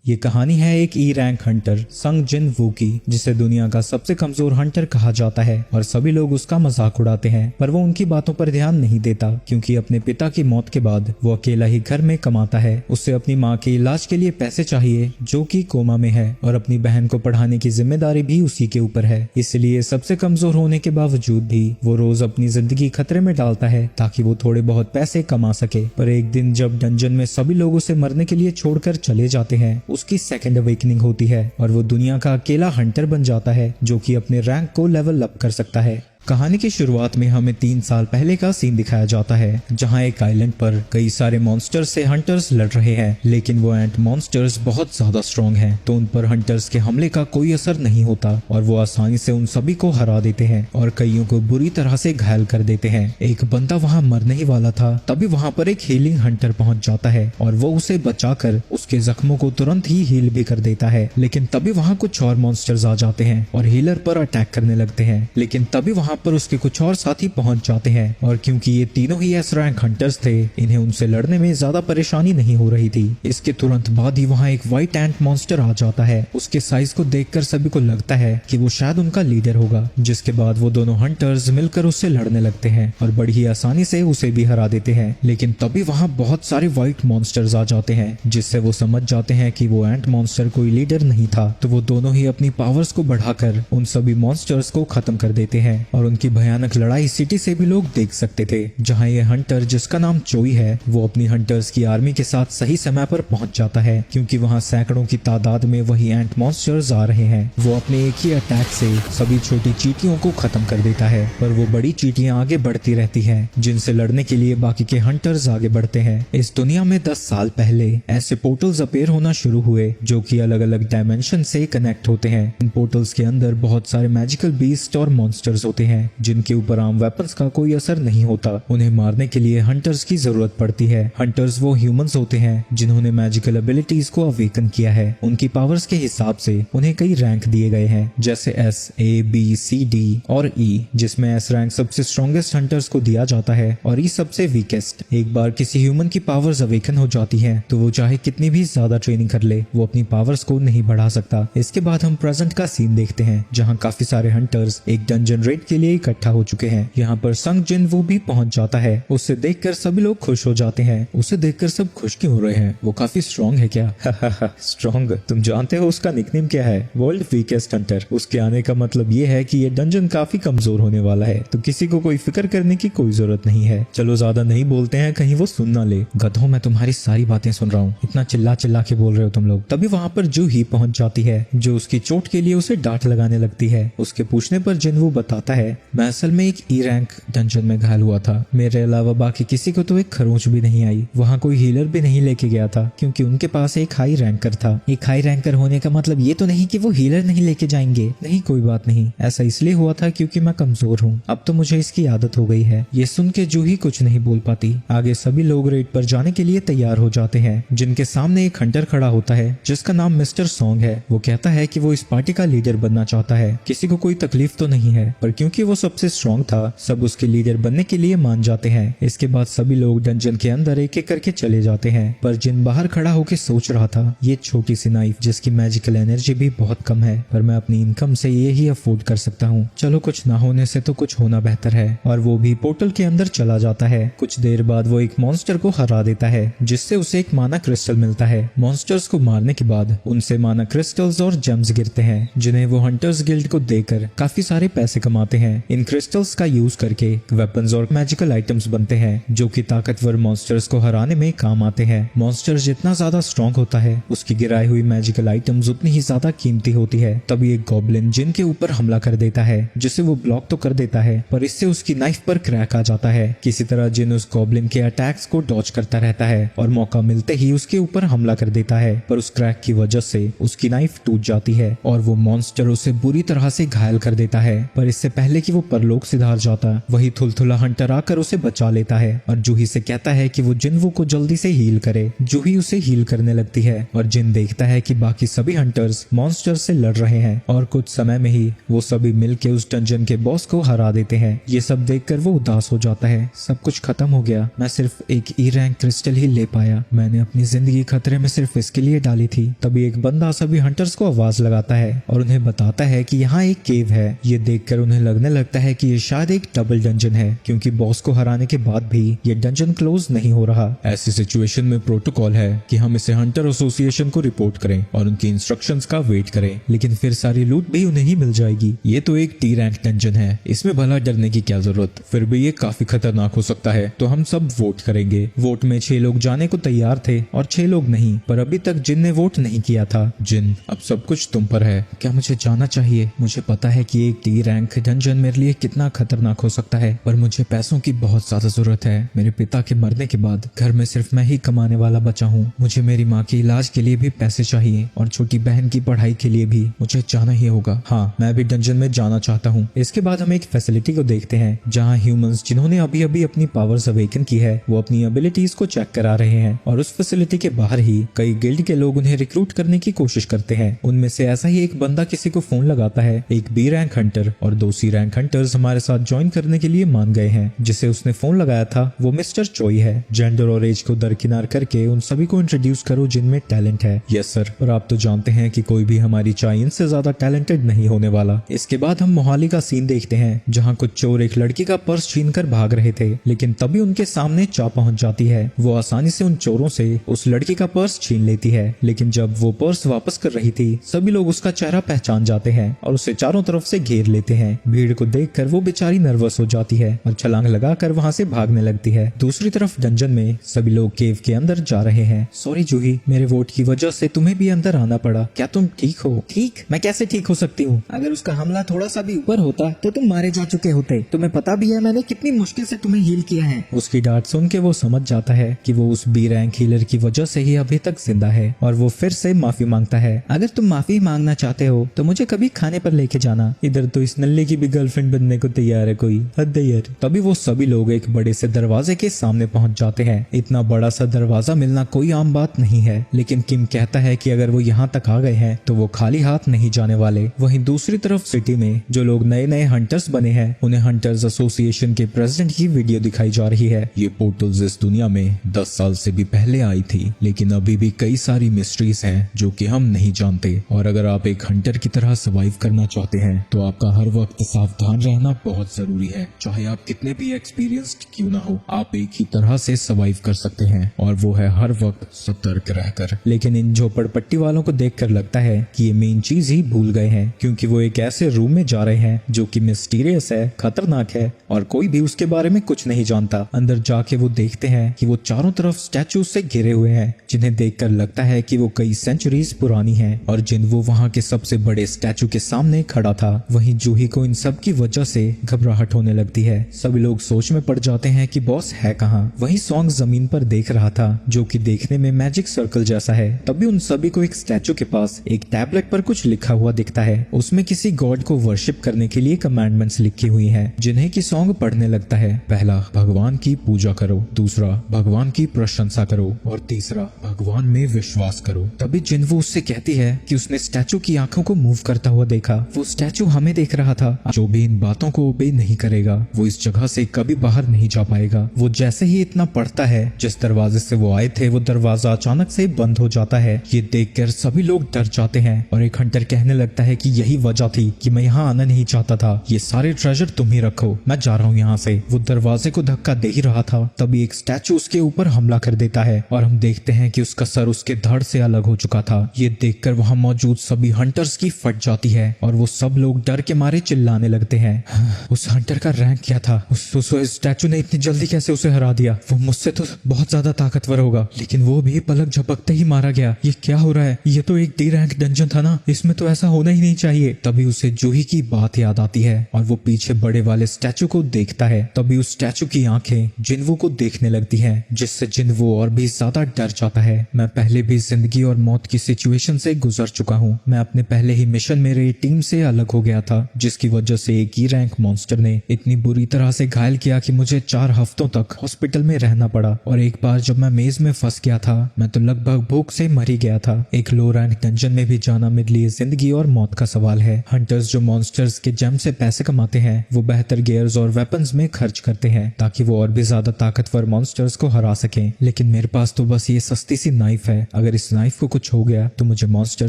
ये कहानी है एक ई रैंक हंटर संग जिन वू की, जिसे दुनिया का सबसे कमजोर हंटर कहा जाता है और सभी लोग उसका मजाक उड़ाते हैं। पर वो उनकी बातों पर ध्यान नहीं देता क्योंकि अपने पिता की मौत के बाद वो अकेला ही घर में कमाता है। उसे अपनी माँ के इलाज के लिए पैसे चाहिए जो कि कोमा में है और अपनी बहन को पढ़ाने की जिम्मेदारी भी उसी के ऊपर है। इसलिए सबसे कमजोर होने के बावजूद भी वो रोज अपनी जिंदगी खतरे में डालता है ताकि वो थोड़े बहुत पैसे कमा सके। पर एक दिन जब डंजन में सभी लोग उसे मरने के लिए छोड़कर चले जाते हैं, उसकी सेकंड अवेकनिंग होती है और वो दुनिया का अकेला हंटर बन जाता है जो कि अपने रैंक को लेवल अप कर सकता है। कहानी की शुरुआत में हमें 3 साल पहले का सीन दिखाया जाता है जहां एक आइलैंड पर कई सारे मॉन्स्टर्स से हंटर्स लड़ रहे हैं, लेकिन वो एंट मॉन्स्टर्स बहुत ज्यादा स्ट्रॉन्ग हैं, तो उन पर हंटर्स के हमले का कोई असर नहीं होता और वो आसानी से उन सभी को हरा देते हैं और कईयों को बुरी तरह से घायल कर देते हैं। एक बंदा वहां मरने ही वाला था, तभी वहां पर एक हीलिंग हंटर पहुंच जाता है और वो उसे बचाकर उसके जख्मों को तुरंत ही हील भी कर देता है। लेकिन तभी वहां कुछ और मॉन्स्टर्स आ जाते हैं और हीलर पर अटैक करने लगते हैं, लेकिन तभी वहां पर उसके कुछ और साथी पहुंच जाते हैं और क्योंकि ये तीनों ही एस रैंक हंटर्स थे, इन्हें उनसे लड़ने में ज्यादा परेशानी नहीं हो रही थी। इसके तुरंत बाद ही वहां एक व्हाइट एंट मॉन्स्टर आ जाता है। उसके साइज को देखकर सभी को लगता है कि वो शायद उनका लीडर होगा, जिसके बाद वो दोनों हंटर्स मिलकर उससे लड़ने लगते हैं और बड़ी ही आसानी से उसे भी हरा देते हैं। लेकिन तभी वहां बहुत सारे व्हाइट मॉन्स्टर्स आ जाते हैं, जिससे वो समझ जाते हैं कि वो एंट मॉन्स्टर कोई लीडर नहीं था, तो वो दोनों ही अपनी पावर्स को बढ़ाकर उन सभी मॉन्स्टर्स को खत्म कर देते हैं और उनकी भयानक लड़ाई सिटी से भी लोग देख सकते थे। जहां ये हंटर जिसका नाम चोई है, वो अपनी हंटर्स की आर्मी के साथ सही समय पर पहुंच जाता है क्योंकि वहां सैकड़ों की तादाद में वही एंट मॉन्स्टर्स आ रहे हैं। वो अपने एक ही अटैक से सभी छोटी चींटियों को खत्म कर देता है, पर वो बड़ी चींटियां आगे बढ़ती रहती हैं, जिनसे लड़ने के लिए बाकी के हंटर्स आगे बढ़ते हैं। इस दुनिया में 10 साल पहले ऐसे पोर्टल्स अपीयर होना शुरू हुए जो कि अलग अलग डायमेंशन से कनेक्ट होते हैं। इन पोर्टल्स के अंदर बहुत सारे मैजिकल बीस्ट और मॉन्स्टर्स होते हैं जिनके ऊपर आम वेपन्स का कोई असर नहीं होता। उन्हें मारने के लिए हंटर्स की जरूरत पड़ती है। हंटर्स वो ह्यूमंस होते हैं जिन्होंने मैजिकल एबिलिटीज को अवेकन किया है। उनकी पावर्स के हिसाब से उन्हें कई रैंक दिए गए हैं, जैसे S, A, B, C, D और E, जिसमें S रैंक सबसे स्ट्रॉन्गेस्ट हंटर्स को दिया जाता है और E सबसे वीकेस्ट। एक बार किसी ह्यूमन की पावर्स अवेकन हो जाती है तो वो चाहे कितनी भी ज्यादा ट्रेनिंग कर ले, वो अपनी पावर्स को नहीं बढ़ा सकता। इसके बाद हम प्रेजेंट का सीन देखते हैं जहाँ काफी सारे हंटर्स एक डंजन रेड के लिए इकट्ठा हो चुके हैं। यहाँ पर संग जिन वो भी पहुंच जाता है। उसे देखकर सभी लोग खुश हो जाते हैं। उसे देखकर सब खुश क्यों हो रहे हैं? वो काफी स्ट्रॉन्ग है क्या? स्ट्रॉन्ग? तुम जानते हो उसका निकनेम क्या है? World weakest Hunter. उसके आने का मतलब ये है कि ये डंजन काफी कमजोर होने वाला है, तो किसी को कोई फिक्र करने की कोई जरूरत नहीं है। चलो ज्यादा नहीं बोलते हैं, कहीं वो सुन ना ले। गधों, मैं तुम्हारी सारी बातें सुन रहा हूँ, इतना चिल्ला चिल्ला के बोल रहे हो तुम लोग। तभी वहाँ पर जूही पहुंच जाती है जो उसकी चोट के लिए उसे डांट लगाने लगती है। उसके पूछने पर जिनवू बताता है, मैं असल में एक ई रैंक डंजन में घायल हुआ था। मेरे अलावा बाकी किसी को तो एक खरोंच भी नहीं आई। वहाँ कोई हीलर भी नहीं लेके गया था क्योंकि उनके पास एक हाई रैंकर था। एक हाई रैंकर होने का मतलब ये तो नहीं कि वो हीलर नहीं लेके जाएंगे। नहीं, कोई बात नहीं, ऐसा इसलिए हुआ था क्योंकि मैं कमजोर हूँ। अब तो मुझे इसकी आदत हो गई है। ये सुन के जूही कुछ नहीं बोल पाती। आगे सभी लोग रेड पर जाने के लिए तैयार हो जाते हैं, जिनके सामने एक हंटर खड़ा होता है जिसका नाम मिस्टर सॉन्ग है। वो कहता है कि वो इस पार्टी का लीडर बनना चाहता है। किसी को कोई तकलीफ तो नहीं है, पर क्योंकि वो सबसे स्ट्रॉन्ग था, सब उसके लीडर बनने के लिए मान जाते हैं। इसके बाद सभी लोग डंजन के अंदर एक एक करके चले जाते हैं, पर जिन बाहर खड़ा होकर सोच रहा था, ये छोटी सी नाइफ जिसकी मैजिकल एनर्जी भी बहुत कम है, पर मैं अपनी इनकम से ये ही अफोर्ड कर सकता हूँ। चलो, कुछ ना होने से तो कुछ होना बेहतर है। और वो भी पोर्टल के अंदर चला जाता है। कुछ देर बाद वो एक मॉन्स्टर को हरा देता है, जिससे उसे एक माना क्रिस्टल मिलता है। मॉन्स्टर्स को मारने के बाद उनसे माना क्रिस्टल्स और जेम्स गिरते हैं, जिन्हें वो हंटर्स गिल्ड को देकर काफी सारे पैसे कमाते हैं। इन क्रिस्टल्स का यूज करके वेपन्स और मैजिकल आइटम्स बनते हैं जो कि ताकतवर मॉन्स्टर्स को हराने में काम आते हैं। मॉन्स्टर जितना ज्यादा स्ट्रॉन्ग होता है, उसकी गिराई हुई मैजिकल आइटम्स उतनी ही ज्यादा कीमती होती है। तभी एक गॉब्लिन जिन के ऊपर हमला कर देता है, जिसे वो ब्लॉक तो कर देता है, पर इससे उसकी नाइफ पर क्रैक आ जाता है। किसी तरह जिन उस गॉब्लिन के अटैक्स को डॉज करता रहता है और मौका मिलते ही उसके ऊपर हमला कर देता है, पर उस क्रैक की वजह से उसकी नाइफ टूट जाती है और वो मॉन्स्टर उसे बुरी तरह से घायल कर देता है। पर इससे पहले पहले कि वो परलोक सिधार जाता, वही थुलथुला हंटर आकर उसे बचा लेता है और जूही से कहता है कि वो जिन्वू को जल्दी से हील करे। जूही उसे हील करने लगती है और जिन देखता है कि बाकी सभी हंटर्स मॉन्स्टर से लड़ रहे हैं और कुछ समय में ही वो सभी मिलके उस डंजन के बॉस को हरा देते हैं। ये सब देखकर वो उदास हो जाता है। सब कुछ खत्म हो गया, मैं सिर्फ एक ई रैंक क्रिस्टल ही ले पाया। मैंने अपनी जिंदगी खतरे में सिर्फ इसके लिए डाली थी। तभी एक बंदा सभी हंटर्स को आवाज लगाता है और उन्हें बताता है कि यहाँ एक केव है। ये देखकर उन्हें लगने लगता है कि ये शायद एक डबल डंजन है, क्योंकि बॉस को हराने के बाद भी ये डंजन क्लोज नहीं हो रहा। ऐसी सिचुएशन में प्रोटोकॉल है कि हम इसे हंटर एसोसिएशन को रिपोर्ट करें और उनकी इंस्ट्रक्शंस का वेट करें, लेकिन फिर सारी लूट भी उन्हें ही मिल जाएगी। ये तो एक टी रैंक डंजन है, इसमें भला डरने की क्या जरूरत। फिर भी ये काफी खतरनाक हो सकता है, तो हम सब वोट करेंगे। वोट में 6 लोग जाने को तैयार थे और 6 लोग नहीं, पर अभी तक जिन ने वोट नहीं किया था। जिन, अब सब कुछ तुम पर है। क्या मुझे जाना चाहिए? मुझे पता है कि एक टी रैंक डंजन मेरे लिए कितना खतरनाक हो सकता है, पर मुझे पैसों की बहुत ज्यादा जरूरत है। मेरे पिता के मरने के बाद घर में सिर्फ मैं ही कमाने वाला बचा हूँ। मुझे मेरी माँ के इलाज के लिए भी पैसे चाहिए और छोटी बहन की पढ़ाई के लिए भी मुझे जाना ही होगा। हाँ, मैं भी डंजन में जाना चाहता हूँ। इसके बाद हम एक फैसिलिटी को देखते हैं जहाँ ह्यूमंस जिन्होंने अभी अभी अपनी पावर्स अवेकन की है वो अपनी एबिलिटीज को चेक करा रहे हैं और उस फैसिलिटी के बाहर ही कई गिल्ड के लोग उन्हें रिक्रूट करने की कोशिश करते हैं। उनमें से ऐसा ही एक बंदा किसी को फोन लगाता है। एक बी रैंक हंटर और 2 सी रैंक हंटर्स हमारे साथ ज्वाइन करने के लिए मान गए हैं। जिसे उसने फोन लगाया था वो मिस्टर चोई है। जेंडर और एज को दरकिनार करके उन सभी को इंट्रोड्यूस करो जिनमें टैलेंट है। यस सर, और आप तो जानते हैं कि कोई भी हमारी चाइन से ज्यादा टैलेंटेड नहीं होने वाला। इसके बाद हम मोहाली का सीन देखते हैं जहाँ कुछ चोर एक लड़की का पर्स छीनकर भाग रहे थे, लेकिन तभी उनके सामने चा पहुंच जाती है। वो आसानी से उन चोरों से उस लड़की का पर्स छीन लेती है, लेकिन जब वो पर्स वापस कर रही थी सभी लोग उसका चेहरा पहचान जाते हैं और उसे चारों तरफ से घेर लेते हैं। भीड़ को देखकर वो बेचारी नर्वस हो जाती है और छलांग लगाकर वहाँ से भागने लगती है। दूसरी तरफ डंजन में सभी लोग केव के अंदर जा रहे हैं। सॉरी जूही, मेरे वोट की वजह से तुम्हें भी अंदर आना पड़ा। क्या तुम ठीक हो? ठीक? मैं कैसे ठीक हो सकती हूँ? अगर उसका हमला थोड़ा सा भी ऊपर होता तो तुम मारे जा चुके होते। तुम्हें पता भी है मैंने कितनी मुश्किल से तुम्हें हील किया है। उसकी डांट सुन के वो समझ जाता है कि वो उस बी रैंक हीलर की वजह से ही अभी तक जिंदा है और वो फिर से माफी मांगता है। अगर तुम माफी मांगना चाहते हो तो मुझे कभी खाने पर लेके जाना। इधर तो इस नल्ले की भी गर्लफ्रेंड बनने को तैयार है कोई, हद है यार। तभी वो सभी लोग एक बड़े से दरवाजे के सामने पहुंच जाते हैं। इतना बड़ा सा दरवाजा मिलना कोई आम बात नहीं है, लेकिन किम कहता है कि अगर वो यहाँ तक आ गए हैं तो वो खाली हाथ नहीं जाने वाले। वहीं दूसरी तरफ सिटी में जो लोग नए नए हंटर्स बने हैं उन्हें हंटर्स एसोसिएशन के प्रेसिडेंट की वीडियो दिखाई जा रही है। ये पोर्टल्स इस दुनिया में 10 साल से भी पहले आई थी, लेकिन अभी भी कई सारी मिस्ट्रीज हैं जो कि हम नहीं जानते। और अगर आप एक हंटर की तरह सर्वाइव करना चाहते हैं तो आपका हर वक्त सावधान रहना बहुत जरूरी है। चाहे आप कितने भी एक्सपीरियंस्ड क्यों ना हो, आप एक ही तरह से सर्वाइव कर सकते हैं और वो है हर वक्त सतर्क रहकर। लेकिन इन झोपड़पट्टी वालों को देखकर लगता है कि ये मेन चीज ही भूल गए हैं, क्योंकि वो एक ऐसे रूम में जा रहे हैं जो कि मिस्टीरियस है, खतरनाक है और कोई भी उसके बारे में कुछ नहीं जानता। अंदर जाके वो देखते हैं कि वो चारों तरफ स्टैचूज से घिरे हुए हैं, जिन्हें देखकर लगता है कि वो कई सेंचुरीज पुरानी हैं और जिन वो वहाँ के सबसे बड़े स्टैचू के सामने खड़ा था। वहीं जूही को इन सब की वजह से घबराहट होने लगती है। सभी लोग सोच में पड़ जाते हैं कि बॉस है कहाँ। वहीं सॉन्ग जमीन पर देख रहा था जो कि देखने में मैजिक सर्कल जैसा है। तभी उन सभी को एक स्टैचू के पास एक टैबलेट पर कुछ लिखा हुआ दिखता है। उसमें किसी गॉड को वर्शिप करने के लिए कमांडमेंट्स लिखी हुई हैं, जिन्हें की सॉन्ग पढ़ने लगता है। पहला, भगवान की पूजा करो। दूसरा, भगवान की प्रशंसा करो। और तीसरा, भगवान में विश्वास करो। तभी जिन्वू उससे कहती है कि उसने स्टैचू की आंखों को मूव करता हुआ देखा। वो स्टैचू हमें देख रहा था। जो भी इन बातों को ओबे नहीं करेगा वो इस जगह से कभी बाहर नहीं जा पाएगा। वो जैसे ही इतना पढ़ता है, जिस दरवाजे से वो आए थे वो दरवाजा अचानक से बंद हो जाता है। ये देखकर सभी लोग डर जाते हैं और एक हंटर कहने लगता है कि यही वजह थी कि मैं यहाँ आना नहीं चाहता था। ये सारे ट्रेजर तुम ही रखो, मैं जा रहा हूँ यहाँ से। वो दरवाजे को धक्का दे ही रहा था, तभी एक स्टैचू उसके ऊपर हमला कर देता है और हम देखते हैं कि उसका सर उसके धड़ से अलग हो चुका था। ये देखकर वहाँ मौजूद सभी हंटर्स की फट जाती है और वो सब लोग डर के मारे चिल्लाने लगते हैं। उस हंटर का रैंक क्या था? उस स्टैचू ने इतनी जल्दी कैसे उसे हरा दिया? वो मुझसे तो बहुत ज्यादा ताकतवर होगा, लेकिन वो भी पलक झपकते ही मारा गया। ये क्या हो रहा है? ये तो एक डी रैंक डंजन था ना, इसमें तो ऐसा होना ही नहीं चाहिए। तभी उसे जूही की बात याद आती है और वो पीछे बड़े वाले स्टैचू को देखता है। तभी उस स्टैचू की आंखें जिन्वू को देखने लगती हैं, जिससे जिन्वू और भी ज्यादा डर जाता है। मैं पहले भी जिंदगी और मौत की सिचुएशन से गुजर चुका हूँ। मैं अपने पहले ही मिशन मेरे टीम से अलग हो गया था, जिसकी वजह से एक ई रैंक मॉन्स्टर ने इतनी बुरी तरह से घायल किया कि मुझे 4 हफ्तों तक हॉस्पिटल में रहना पड़ा। और एक बार जब मैं मेज में फंस गया था, मैं तो लगभग भूख से मर ही गया था। एक लो रैंक डंजन में भी जाना मेरे लिए जिंदगी और मौत का सवाल है। हंटर्स जो मॉन्स्टर्स के जेम से पैसे कमाते हैं, वो बेहतर गियर्स और वेपन्स में खर्च करते हैं ताकि वो और भी ज्यादा ताकतवर मॉन्स्टर्स को हरा सकें। लेकिन मेरे पास तो बस ये सस्ती सी नाइफ है। अगर इस नाइफ को कुछ हो गया तो मुझे मॉन्स्टर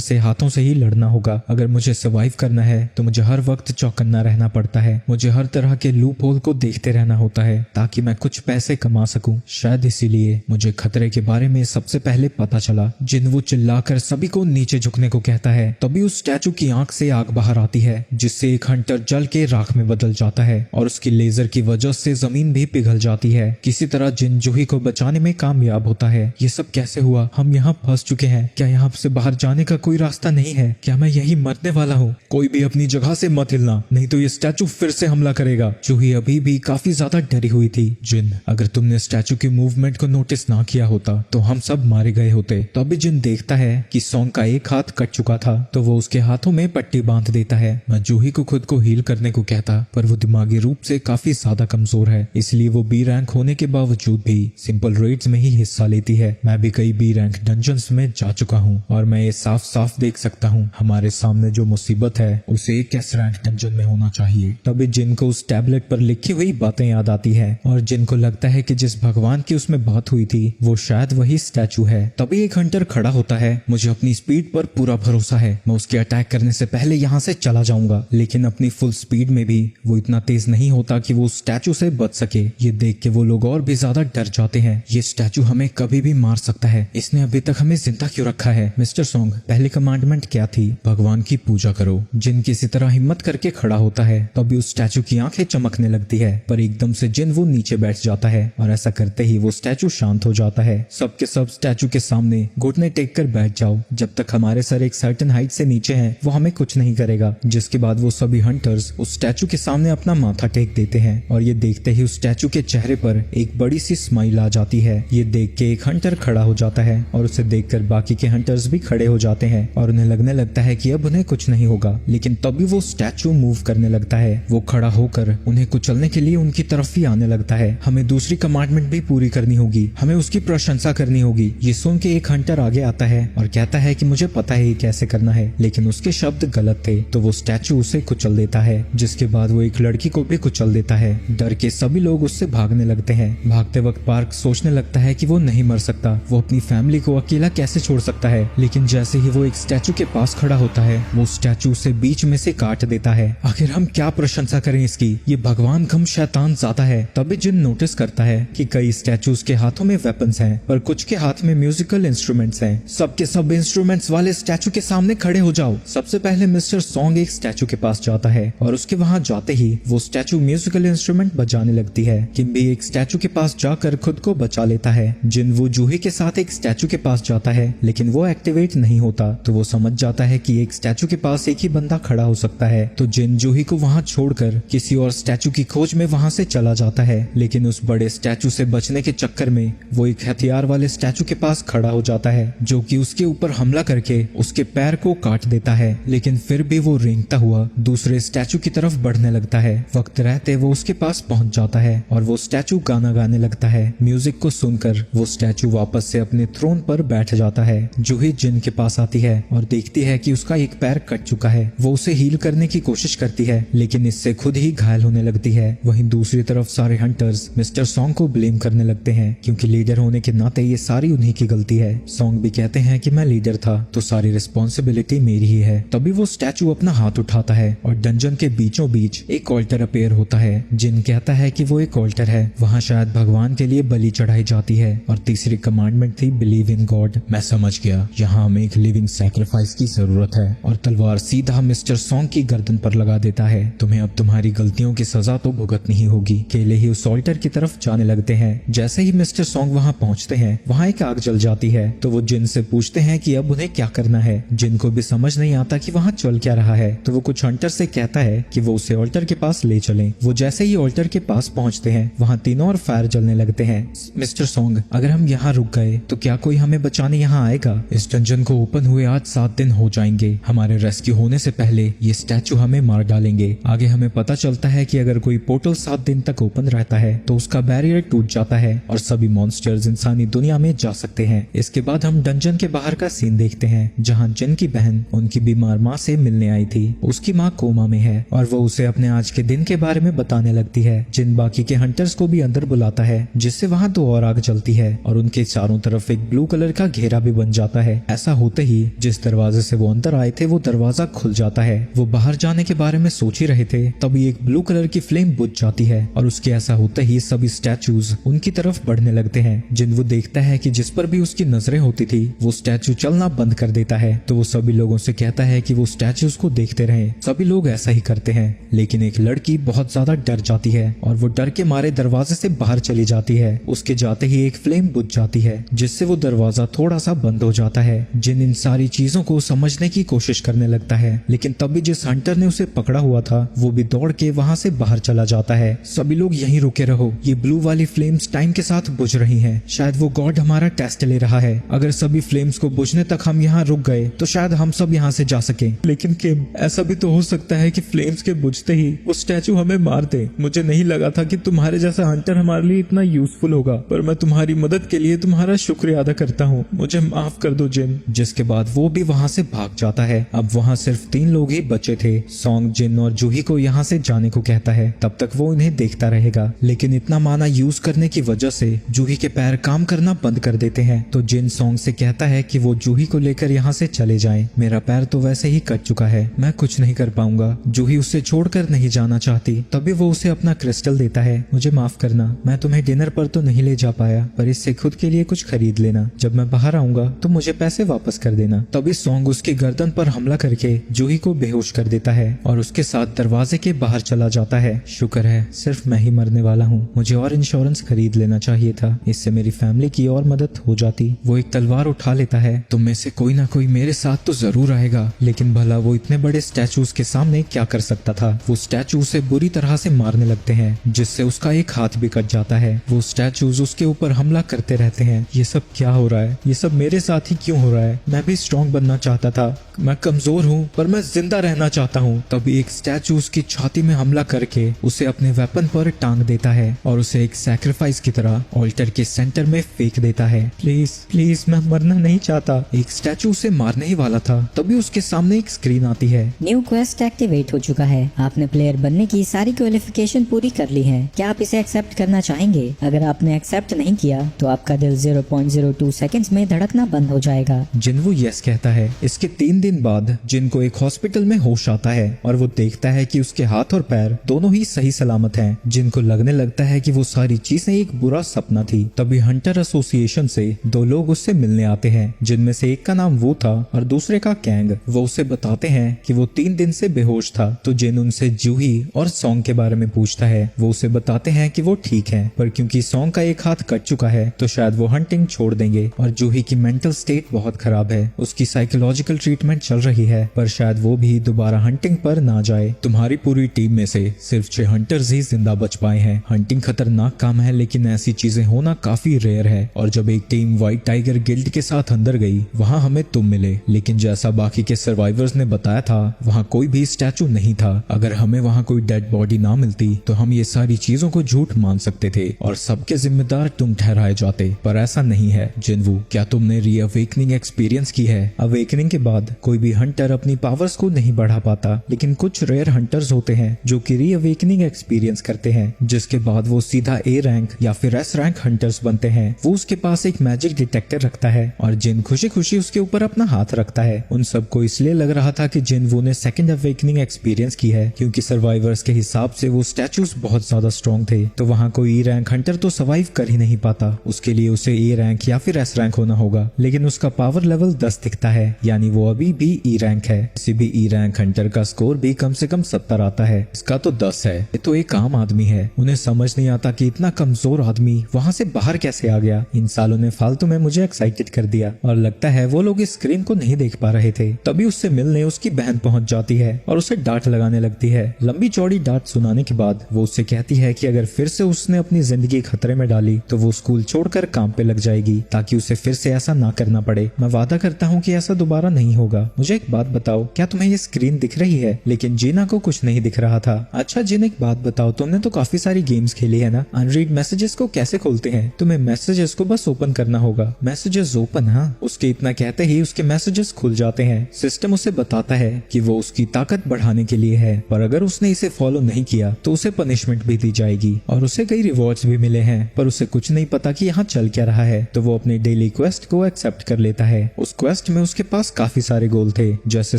से हाथों से ही लड़ना होगा। अगर मुझे सर्वाइव करना है तो मुझे हर वक्त चौकन्ना रहना पड़ता है। मुझे हर तरह के लूप होल को देखते रहना होता है ताकि मैं कुछ पैसे कमा सकूं। शायद इसीलिए मुझे खतरे के बारे में सबसे पहले पता चला। जिन वो चिल्लाकर सभी को नीचे झुकने को कहता है, तभी उस स्टैचू की आंख से आग बाहर आती है, जिससे एक हंटर जल के राख में बदल जाता है और उसकी लेजर की वजह से जमीन भी पिघल जाती है। किसी तरह जिन जूही को बचाने में कामयाब होता है। ये सब कैसे हुआ? हम यहाँ फंस चुके हैं। क्या यहाँ से बाहर जाने का कोई रास्ता नहीं है? क्या मैं यही मरने वाला हूँ? कोई भी अपनी जगह से मत हिलना, नहीं तो ये स्टैचू फिर से हमला करेगा। जूही अभी भी काफी ज्यादा डरी हुई थी। जिन, अगर तुमने स्टैचू की मूवमेंट को नोटिस ना किया होता तो हम सब मारे गए होते। तो अभी जिन देखता है कि सॉन्ग का एक हाथ कट चुका था, तो वो उसके हाथों में पट्टी बांध देता है। मैं जूही को खुद को हील करने को कहता, पर वो दिमागी रूप से काफी ज्यादा कमजोर है, इसलिए वो बी रैंक होने के बावजूद भी सिंपल रेड्स में ही हिस्सा लेती है। मैं भी कई बी रैंक डंजन्स में जा चुका हूँ और मैं ये साफ साफ देख सकता हूँ हमारे सामने जो मुसीबत है उसे एक एस रैंक डंजन में होना चाहिए। तभी जिन को उस टैबलेट पर लिखी हुई बातें याद आती है और जिन को लगता है कि जिस भगवान की उसमें बात हुई थी वो शायद वही स्टैचू है। तभी एक हंटर खड़ा होता है। मुझे अपनी स्पीड पर पूरा भरोसा है, मैं उसके अटैक करने से पहले यहाँ से चला जाऊंगा। लेकिन अपनी फुल स्पीड में भी वो इतना तेज नहीं होता कि वो स्टैचू से बच सके। ये देख के वो लोग और भी ज्यादा डर जाते हैं। ये स्टैचू हमें कभी भी मार सकता है। इसने अभी तक हमें जिंदा क्यों रखा है? मिस्टर सॉन्ग, पहली कमांडमेंट क्या थी? भगवान की पूजा करो। जिन किसी तरह हिम्मत करके खड़ा होता है, तभी उस स्टैचू की आंखें चमकने लगती है, पर एकदम से जिन वो नीचे बैठ जाता है और ऐसा करते ही वो स्टैचू शांत हो जाता है। सबके सब स्टैचू के सामने घुटने टेक कर बैठ जाओ। जब तक हमारे सर एक सर्टेन हाइट से नीचे हैं, वो हमें कुछ नहीं करेगा। जिसके बाद वो सभी हंटर्स उस स्टैचू के सामने अपना माथा टेक देते हैं और ये देखते ही उस स्टैचू के चेहरे पर एक बड़ी सी स्माइल आ जाती है। ये देख के एक हंटर खड़ा हो जाता है और उसे देखकर बाकी के हंटर्स भी खड़े हो जाते हैं और उन्हें लगने लगता है कि अब उन्हें कुछ नहीं होगा। लेकिन तभी वो स्टैचू मूव करने लगता है। वो खड़ा होकर उन्हें कुचलने के लिए उनकी तरफ ही आने लगता है। हमें दूसरी कमांडमेंट भी पूरी करनी होगी, हमें उसकी प्रशंसा करनी होगी। ये सुन के एक हंटर आगे आता है और कहता है कि मुझे पता है कैसे करना है, लेकिन उसके शब्द गलत थे। तो वो स्टैचू उसे कुचल देता है, जिसके बाद वो एक लड़की को भी कुचल देता है। डर के सभी लोग उससे भागने लगते हैं। भागते वक्त पार्क सोचने लगता है कि वो नहीं मर सकता, वो अपनी फैमिली को अकेला कैसे छोड़ सकता है। लेकिन जैसे ही वो एक स्टैचू के पास खड़ा होता है, वो स्टैचू उसे बीच में से काट देता है। आखिर हम क्या प्रशंसा करें इसकी? ये भगवान कम शैतान ज्यादा है। तभी जिन नोटिस करता है कि कई स्टैचूज के हाथों में वेपन्स हैं, पर कुछ के हाथ में म्यूजिकल इंस्ट्रूमेंट्स हैं। सबके सब इंस्ट्रूमेंट्स वाले स्टैचू के सामने खड़े हो जाओ। सबसे पहले मिस्टर सॉन्ग एक स्टैचू के पास जाता है और उसके वहां जाते ही वो स्टैचू म्यूजिकल इंस्ट्रूमेंट बजाने लगती है। किम्बी एक स्टैचू के पास जाकर खुद को बचा लेता है। जिन वो जूही के साथ एक स्टैचू के पास जाता है, लेकिन वो एक्टिवेट नहीं होता। तो वो समझ जाता है कि एक स्टैचू के पास एक ही बंदा खड़ा हो सकता है। तो जिन जूही को वहां छोड़कर किसी और स्टैचू की खोज में वहां से चला जाता है। लेकिन उस बड़े स्टैचू से बचने के चक्कर में वो एक हथियार वाले स्टैचू के पास खड़ा हो जाता है, जो कि उसके ऊपर हमला करके उसके पैर को काट देता है। लेकिन फिर भी वो रेंगता हुआ दूसरे स्टैचू की तरफ बढ़ने लगता है। वक्त रहते वो उसके पास पहुंच जाता है और वो स्टैचू गाना गाने लगता है। म्यूजिक को सुनकर वो स्टैचू वापस से अपने थ्रोन पर बैठ जाता है। जूही जिन के पास आती है और देखती है कि उसका एक पैर कट चुका है। वो उसे हील करने की कोशिश करती है, लेकिन इससे खुद ही घायल होने लगती है। वहीं दूसरी तरफ सारे हंटर्स मिस्टर सॉन्ग को ब्लेम करने लगते हैं, क्योंकि लीडर होने के नाते ये सारी उन्हीं की गलती है। सॉन्ग भी कहते हैं कि मैं लीडर था तो सारी रिस्पॉन्सिबिलिटी मेरी ही है। तभी वो स्टैचू अपना हाथ उठाता है और डंजन के बीचों बीच एक ऑल्टर अपेयर होता है। जिन कहता है कि वो एक ऑल्टर है, वहाँ शायद भगवान के लिए बलि चढ़ाई जाती है। और तीसरी कमांडमेंट थी बिलीव इन गॉड। मैं समझ गया, यहाँ हमें एक लिविंग सैक्रिफाइस की जरूरत है। और तलवार सीधा मिस्टर सॉन्ग की गर्दन पर लगा देता है। तुम्हें अब तुम्हारी गलतियों की सजा तो भुगतनी ही होगी। केले ही उस ऑल्टर की तरफ जाने लगते हैं। जैसे ही मिस्टर सॉन्ग वहाँ पहुँचते हैं, वहाँ एक आग जल जाती है। तो वो जिन से पूछते हैं कि अब उन्हें क्या करना है। जिन को भी समझ नहीं आता कि वहाँ चल क्या रहा है। तो वो कुछ हंटर से कहता है कि वो उसे ऑल्टर के पास ले चलें। वो जैसे ही ऑल्टर के पास पहुँचते हैं, वहाँ तीनों और फायर जलने लगते हैं। मिस्टर सॉन्ग, अगर हम यहाँ रुक गए तो क्या कोई हमें बचाने यहाँ आएगा? इस डंजन को ओपन हुए आज 7 दिन हो जाएंगे। हमारे रेस्क्यू होने से पहले ये स्टैचू हमें मार डालेगा। लेंगे। आगे हमें पता चलता है कि अगर कोई पोर्टल 7 दिन तक ओपन रहता है तो उसका बैरियर टूट जाता है और सभी मॉन्स्टर्स इंसानी दुनिया में जा सकते हैं। इसके बाद हम डंजन के बाहर का सीन देखते हैं जहाँ जिन की बहन उनकी बीमार माँ से मिलने आई थी। उसकी माँ कोमा में है और वो उसे अपने आज के दिन के बारे में बताने लगती है। जिन बाकी के हंटर्स को भी अंदर बुलाता है जिससे वहाँ 2 और आग जलती है और उनके चारों तरफ एक ब्लू कलर का घेरा भी बन जाता है। ऐसा होते ही जिस दरवाजे से वो अंदर आए थे वो दरवाजा खुल जाता है। वो बाहर जाने के बारे में सोच ही रहे थे तभी एक ब्लू कलर की फ्लेम बुझ जाती है और उसके ऐसा होते ही सभी स्टैचूज उनकी तरफ बढ़ने लगते हैं। जिन वो देखता है कि जिस पर भी उसकी नजरें होती थी वो स्टैचू चलना बंद कर देता है तो वो सभी लोगों से कहता है कि वो स्टैचूज को देखते रहे। सभी लोग ऐसा ही करते हैं लेकिन एक लड़की बहुत ज्यादा डर जाती है और वो डर के मारे दरवाजे से बाहर चली जाती है। उसके जाते ही एक फ्लेम बुझ जाती है जिससे वो दरवाजा थोड़ा सा बंद हो जाता है। जिन इन सारी चीजों को समझने की कोशिश करने लगता है लेकिन तभी जिस हंटर ने उसे पकड़ा हुआ था वो भी दौड़ के वहाँ से बाहर चला जाता है। सभी लोग यहीं रुके रहो, ये ब्लू वाली फ्लेम्स टाइम के साथ बुझ रही हैं। शायद वो गॉड हमारा टेस्ट ले रहा है। अगर सभी फ्लेम्स को बुझने तक हम यहाँ रुक गए तो शायद हम सब यहाँ से जा सके। लेकिन किम, ऐसा भी तो हो सकता है कि फ्लेम्स के बुझते ही वो स्टैचू हमें मार दे। मुझे नहीं लगा था कि तुम्हारे जैसा हंटर हमारे लिए इतना यूजफुल होगा, पर मैं तुम्हारी मदद के लिए तुम्हारा शुक्रिया अदा करता हूँ। मुझे माफ कर दो जिन। जिसके बाद वो भी वहाँ से भाग जाता है। अब वहाँ सिर्फ 3 लोग ही बचे थे। सॉन्ग, जिन और जूही को यहाँ से जाने को कहता है। तब तक वो इन्हें देखता रहेगा लेकिन इतना माना यूज करने की वजह से जूही के पैर काम करना बंद कर देते हैं। तो जिन सॉन्ग से कहता है कि वो जूही को लेकर यहाँ से चले जाएं। मेरा पैर तो वैसे ही कट चुका है, मैं कुछ नहीं कर पाऊंगा। जूही उससे छोड़कर नहीं जाना चाहती। तभी वो उसे अपना क्रिस्टल देता है। मुझे माफ करना, मैं तुम्हें डिनर पर तो नहीं ले जा पाया, पर इससे खुद के लिए कुछ खरीद लेना। जब मैं बाहर आऊंगा तो मुझे पैसे वापस कर देना। तभी सॉन्ग उसकी गर्दन पर हमला करके जूही को बेहोश कर देता है और उसके साथ दरवाजे के बाहर चला जाता है। शुक्र है सिर्फ मैं ही मरने वाला हूँ। मुझे और इंश्योरेंस खरीद लेना चाहिए था, इससे मेरी फैमिली की और मदद हो जाती। वो एक तलवार उठा लेता है। तुम में से कोई ना कोई मेरे साथ तो जरूर आएगा। लेकिन भला वो इतने बड़े स्टैचूज के सामने क्या कर सकता था। वो स्टैचू उसे बुरी तरह से मारने लगते हैं जिससे उसका एक हाथ भी कट जाता है। वो स्टैचूज उसके ऊपर हमला करते रहते हैं। ये सब क्या हो रहा है? ये सब मेरे साथ ही क्यों हो रहा है? मैं भी स्ट्रॉन्ग बनना चाहता था। मैं कमजोर हूँ पर मैं जिंदा रहना चाहता हूँ। तभी एक स्टैचू उसकी छाती में हमला करके उसे अपने वेपन पर टांग देता है और उसे एक सैक्रिफाइस की तरह ऑल्टर के सेंटर में फेंक देता है। प्लीज प्लीज, मैं मरना नहीं चाहता। एक स्टैचू उसे मारने ही वाला था तभी उसके सामने एक स्क्रीन आती है। न्यू क्वेस्ट एक्टिवेट हो चुका है। आपने प्लेयर बनने की सारी क्वालिफिकेशन पूरी कर ली है। क्या आप इसे एक्सेप्ट करना चाहेंगे? अगर आपने एक्सेप्ट नहीं किया तो आपका दिल 0.02 सेकंड्स में धड़कना बंद हो जाएगा। जिन वो यस कहता है। इसके 3 दिन बाद जिन को एक हॉस्पिटल में होश आता है और वो देखता है कि उसके हाथ और पैर दोनों ही सही सलामत हैं। जिन को लगने लगता है कि वो सारी चीजें एक बुरा सपना थी। तभी हंटर एसोसिएशन से 2 लोग उससे मिलने आते हैं जिनमें से एक का नाम वो था और दूसरे का कैंग। वो उसे बताते हैं कि वो 3 दिन से बेहोश था। तो जिन उनसे जूही और सॉन्ग के बारे में पूछता है। वो उसे बताते हैं कि वो ठीक है, पर क्योंकि सॉन्ग का एक हाथ कट चुका है तो शायद वो हंटिंग छोड़ देंगे। और जूही की मेंटल स्टेट बहुत खराब है। उसकी साइकोलॉजिकल ट्रीटमेंट चल रही है, पर शायद वो भी दोबारा हंटिंग पर ना जाए। तुम्हारी पूरी टीम में से सिर्फ 6 हंटर्स ही जिंदा बच पाए हैं। हंटिंग खतरनाक काम है लेकिन ऐसी चीजें होना काफी रेयर है। और जब एक टीम व्हाइट टाइगर गिल्ड के साथ अंदर गई वहाँ हमें तुम मिले, लेकिन जैसा बाकी के सर्वाइवर्स ने बताया था वहाँ कोई भी स्टैचू नहीं था। अगर हमें वहाँ कोई डेड बॉडी ना मिलती तो हम ये सारी चीजों को झूठ मान सकते थे और सबके जिम्मेदार तुम ठहराए जाते, पर ऐसा नहीं है। जिनवू, क्या तुमने रीअवेकनिंग एक्सपीरियंस की है? अवेकनिंग के बाद कोई भी हंटर अपनी पावर्स को नहीं बढ़ा पाता, लेकिन कुछ रेयर हंटर्स होते हैं जो कि रीअवेकनिंग एक्सपीरियंस करते हैं, जिसके बाद वो सीधा ए रैंक या फिर एस रैंक हंटर्स बनते हैं। वो उसके पास एक मैजिक डिटेक्टर रखता है और जिन खुशी खुशी उसके ऊपर अपना हाथ रखता है। उन सबको इसलिए लग रहा था कि जिनवू ने सेकंड अवेकनिंग एक्सपीरियंस की है, क्योंकि सर्वाइवर्स के हिसाब से वो स्टैचूज बहुत ज्यादा स्ट्रॉन्ग थे। तो वहाँ कोई ई रैंक हंटर तो सर्वाइव कर ही नहीं पाता। उसके लिए उसे ए रैंक या फिर एस रैंक होना होगा, लेकिन उसका पावर लेवल 10 दिखता है, यानी वो अभी भी ई रैंक है। किसी भी ई रैंक हंटर का स्कोर भी कम से कम 70 आता है, इसका तो 10 है। ये तो एक आम आदमी है। उन्हें समझ नहीं आता कि इतना कमजोर आदमी वहाँ से बाहर कैसे आ गया। इन सालों ने फालतू में मुझे एक्साइटेड कर दिया और लगता है वो लोग इस स्क्रीन को नहीं देख पा रहे थे। तभी उससे मिलने उसकी बहन पहुंच जाती है और उसे डांट लगाने लगती है। लंबी चौड़ी डांट सुनाने के बाद वो उससे कहती है कि अगर फिर से उसने अपनी जिंदगी खतरे में डाली तो वो स्कूल छोड़कर काम पे लग जाएगी, ताकि उसे फिर से ऐसा ना करना पड़े। मैं वादा करता हूँ कि ऐसा दोबारा नहीं होगा। मुझे एक बात बताओ, क्या तुम्हें ये स्क्रीन दिख रही है? लेकिन लेकिन जीना को कुछ नहीं दिख रहा था। अच्छा जिन, एक बात बताओ, तुमने तो काफी सारी गेम्स खेली है ना, अनरीड मैसेजेस को कैसे खोलते हैं? तुम्हें मैसेजेस को बस ओपन करना होगा। Messages open? हाँ। उसके इतना कहते ही उसके मैसेजेस खुल जाते हैं। सिस्टम उसे बताता है कि वो उसकी ताकत बढ़ाने के लिए है, पर अगर उसने इसे फॉलो नहीं किया तो उसे पनिशमेंट भी दी जाएगी और उसे कई रिवॉर्ड्स भी मिले हैं, पर उसे कुछ नहीं पता कि यहाँ चल क्या रहा है। तो वो अपने डेली क्वेस्ट को एक्सेप्ट कर लेता है। उस क्वेस्ट में उसके पास काफी सारे गोल थे, जैसे